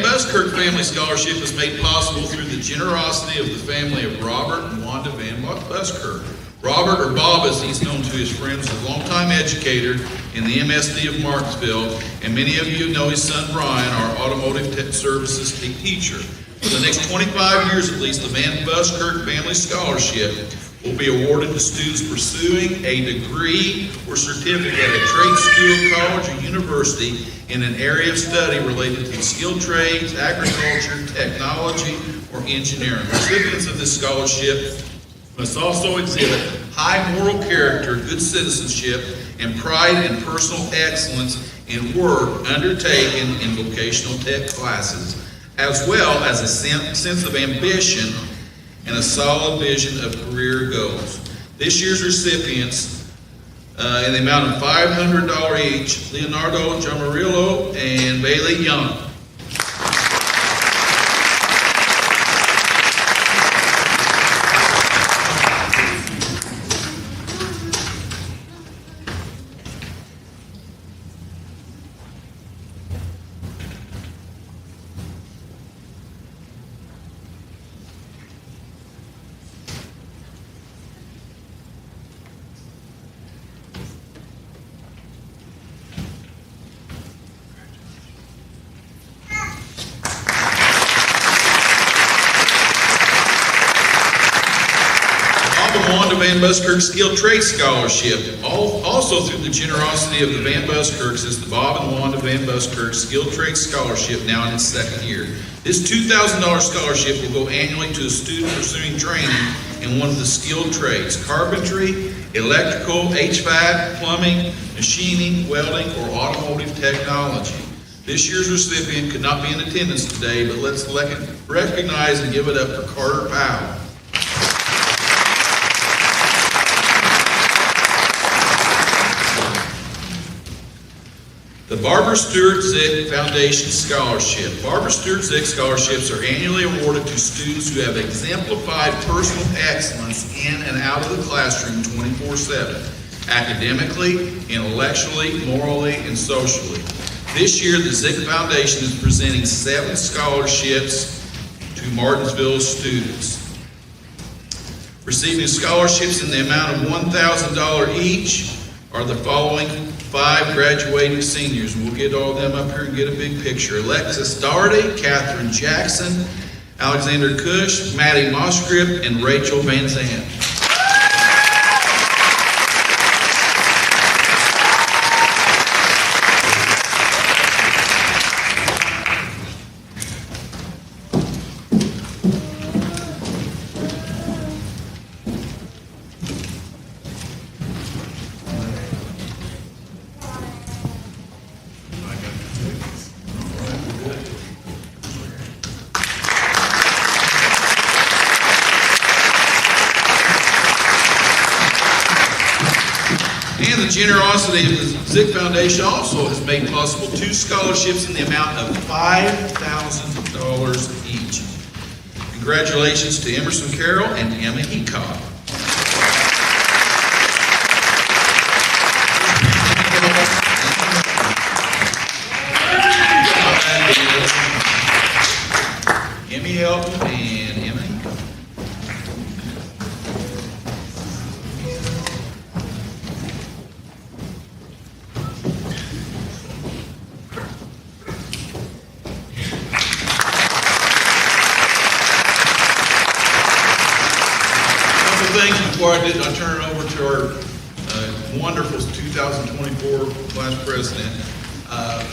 Buskirk Family Scholarship is made possible through the generosity of the family of Robert and Wanda Van Buskirk. Robert, or Bob as he's known to his friends, is a longtime educator in the MSD of Martinsville, and many of you know his son Brian, our automotive services teacher. For the next 25 years at least, the Van Buskirk Family Scholarship will be awarded to students pursuing a degree or certificate at a trade school, college, or university in an area of study related to skilled trades, agriculture, technology, or engineering. Recipients of this scholarship must also exhibit high moral character, good citizenship, and pride and personal excellence in work undertaken in vocational tech classes, as well as a sense of ambition and a solid vision of career goals. This year's recipients, in the amount of $500 each, Leonardo Jamarillo and Bailey Young. Van Buskirk Skilled Trade Scholarship. Also through the generosity of the Van Buskirks is the Bob and Wanda Van Buskirk Skilled Trade Scholarship, now in its 2nd year. This $2,000 scholarship will go annually to a student pursuing training in one of the skilled trades: carpentry, electrical, HVAC, plumbing, machining, welding, or automotive technology. This year's recipient could not be in attendance today, but let's recognize and give it up for Carter Powell. The Barbara Stewart Zick Foundation Scholarship. Barbara Stewart Zick scholarships are annually awarded to students who have exemplified personal excellence in and out of the classroom 24/7, academically, intellectually, morally, and socially. This year, the Zick Foundation is presenting 7 scholarships to Martinsville students. Receiving scholarships in the amount of $1,000 each are the following 5 graduating seniors. We'll get all of them up here and get a big picture. Alexis Doherty, Catherine Jackson, Alexander Cush, Maddie Mosgrip, and Rachel Van Zandt. And the generosity of the Zick Foundation also has made possible 2 scholarships in the amount of $5,000 each. Congratulations to Emerson Carroll and Emma Heacock. Emmy Helton and Emma Heacock. Before I turn it over to our wonderful 2024 Class President, I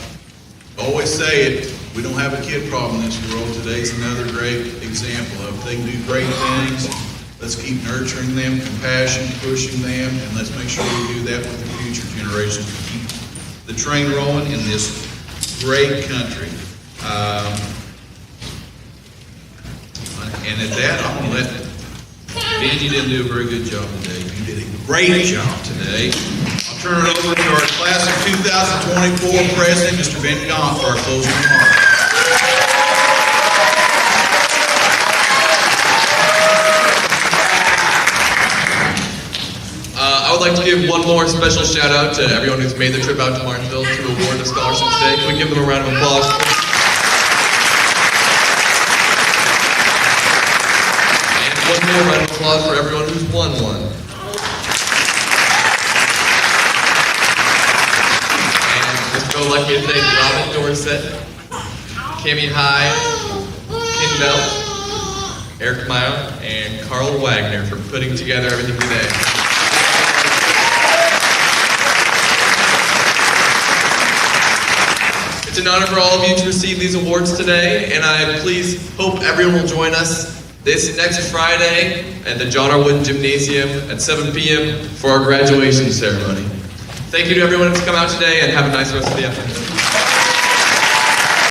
always say it, we don't have a kid problem in this world. Today's another great example of they can do great things. Let's keep nurturing them, compassion, pushing them, and let's make sure we do that with the future generations to keep the train rolling in this great country. And at that, I'm going to let Ben, you didn't do a very good job today. You did a great job today. I'll turn it over to our Class of 2024 President, Mr. Ben Gaunt, for our closing remarks. I would like to give one more special shout out to everyone who's made the trip out to Martinsville to award the scholarship today. Can we give them a round of applause? One more round of applause for everyone who's won one. And just go lucky to thank Robin Dorset, Kimmy High, Ken Bell, Eric Mayo, and Carl Wagner for putting together everything today. It's an honor for all of you to receive these awards today, and I please hope everyone will join us this next Friday at the John R. Wooden Gymnasium at 7 p.m. for our graduation ceremony. Thank you to everyone who's come out today, and have a nice rest of the afternoon.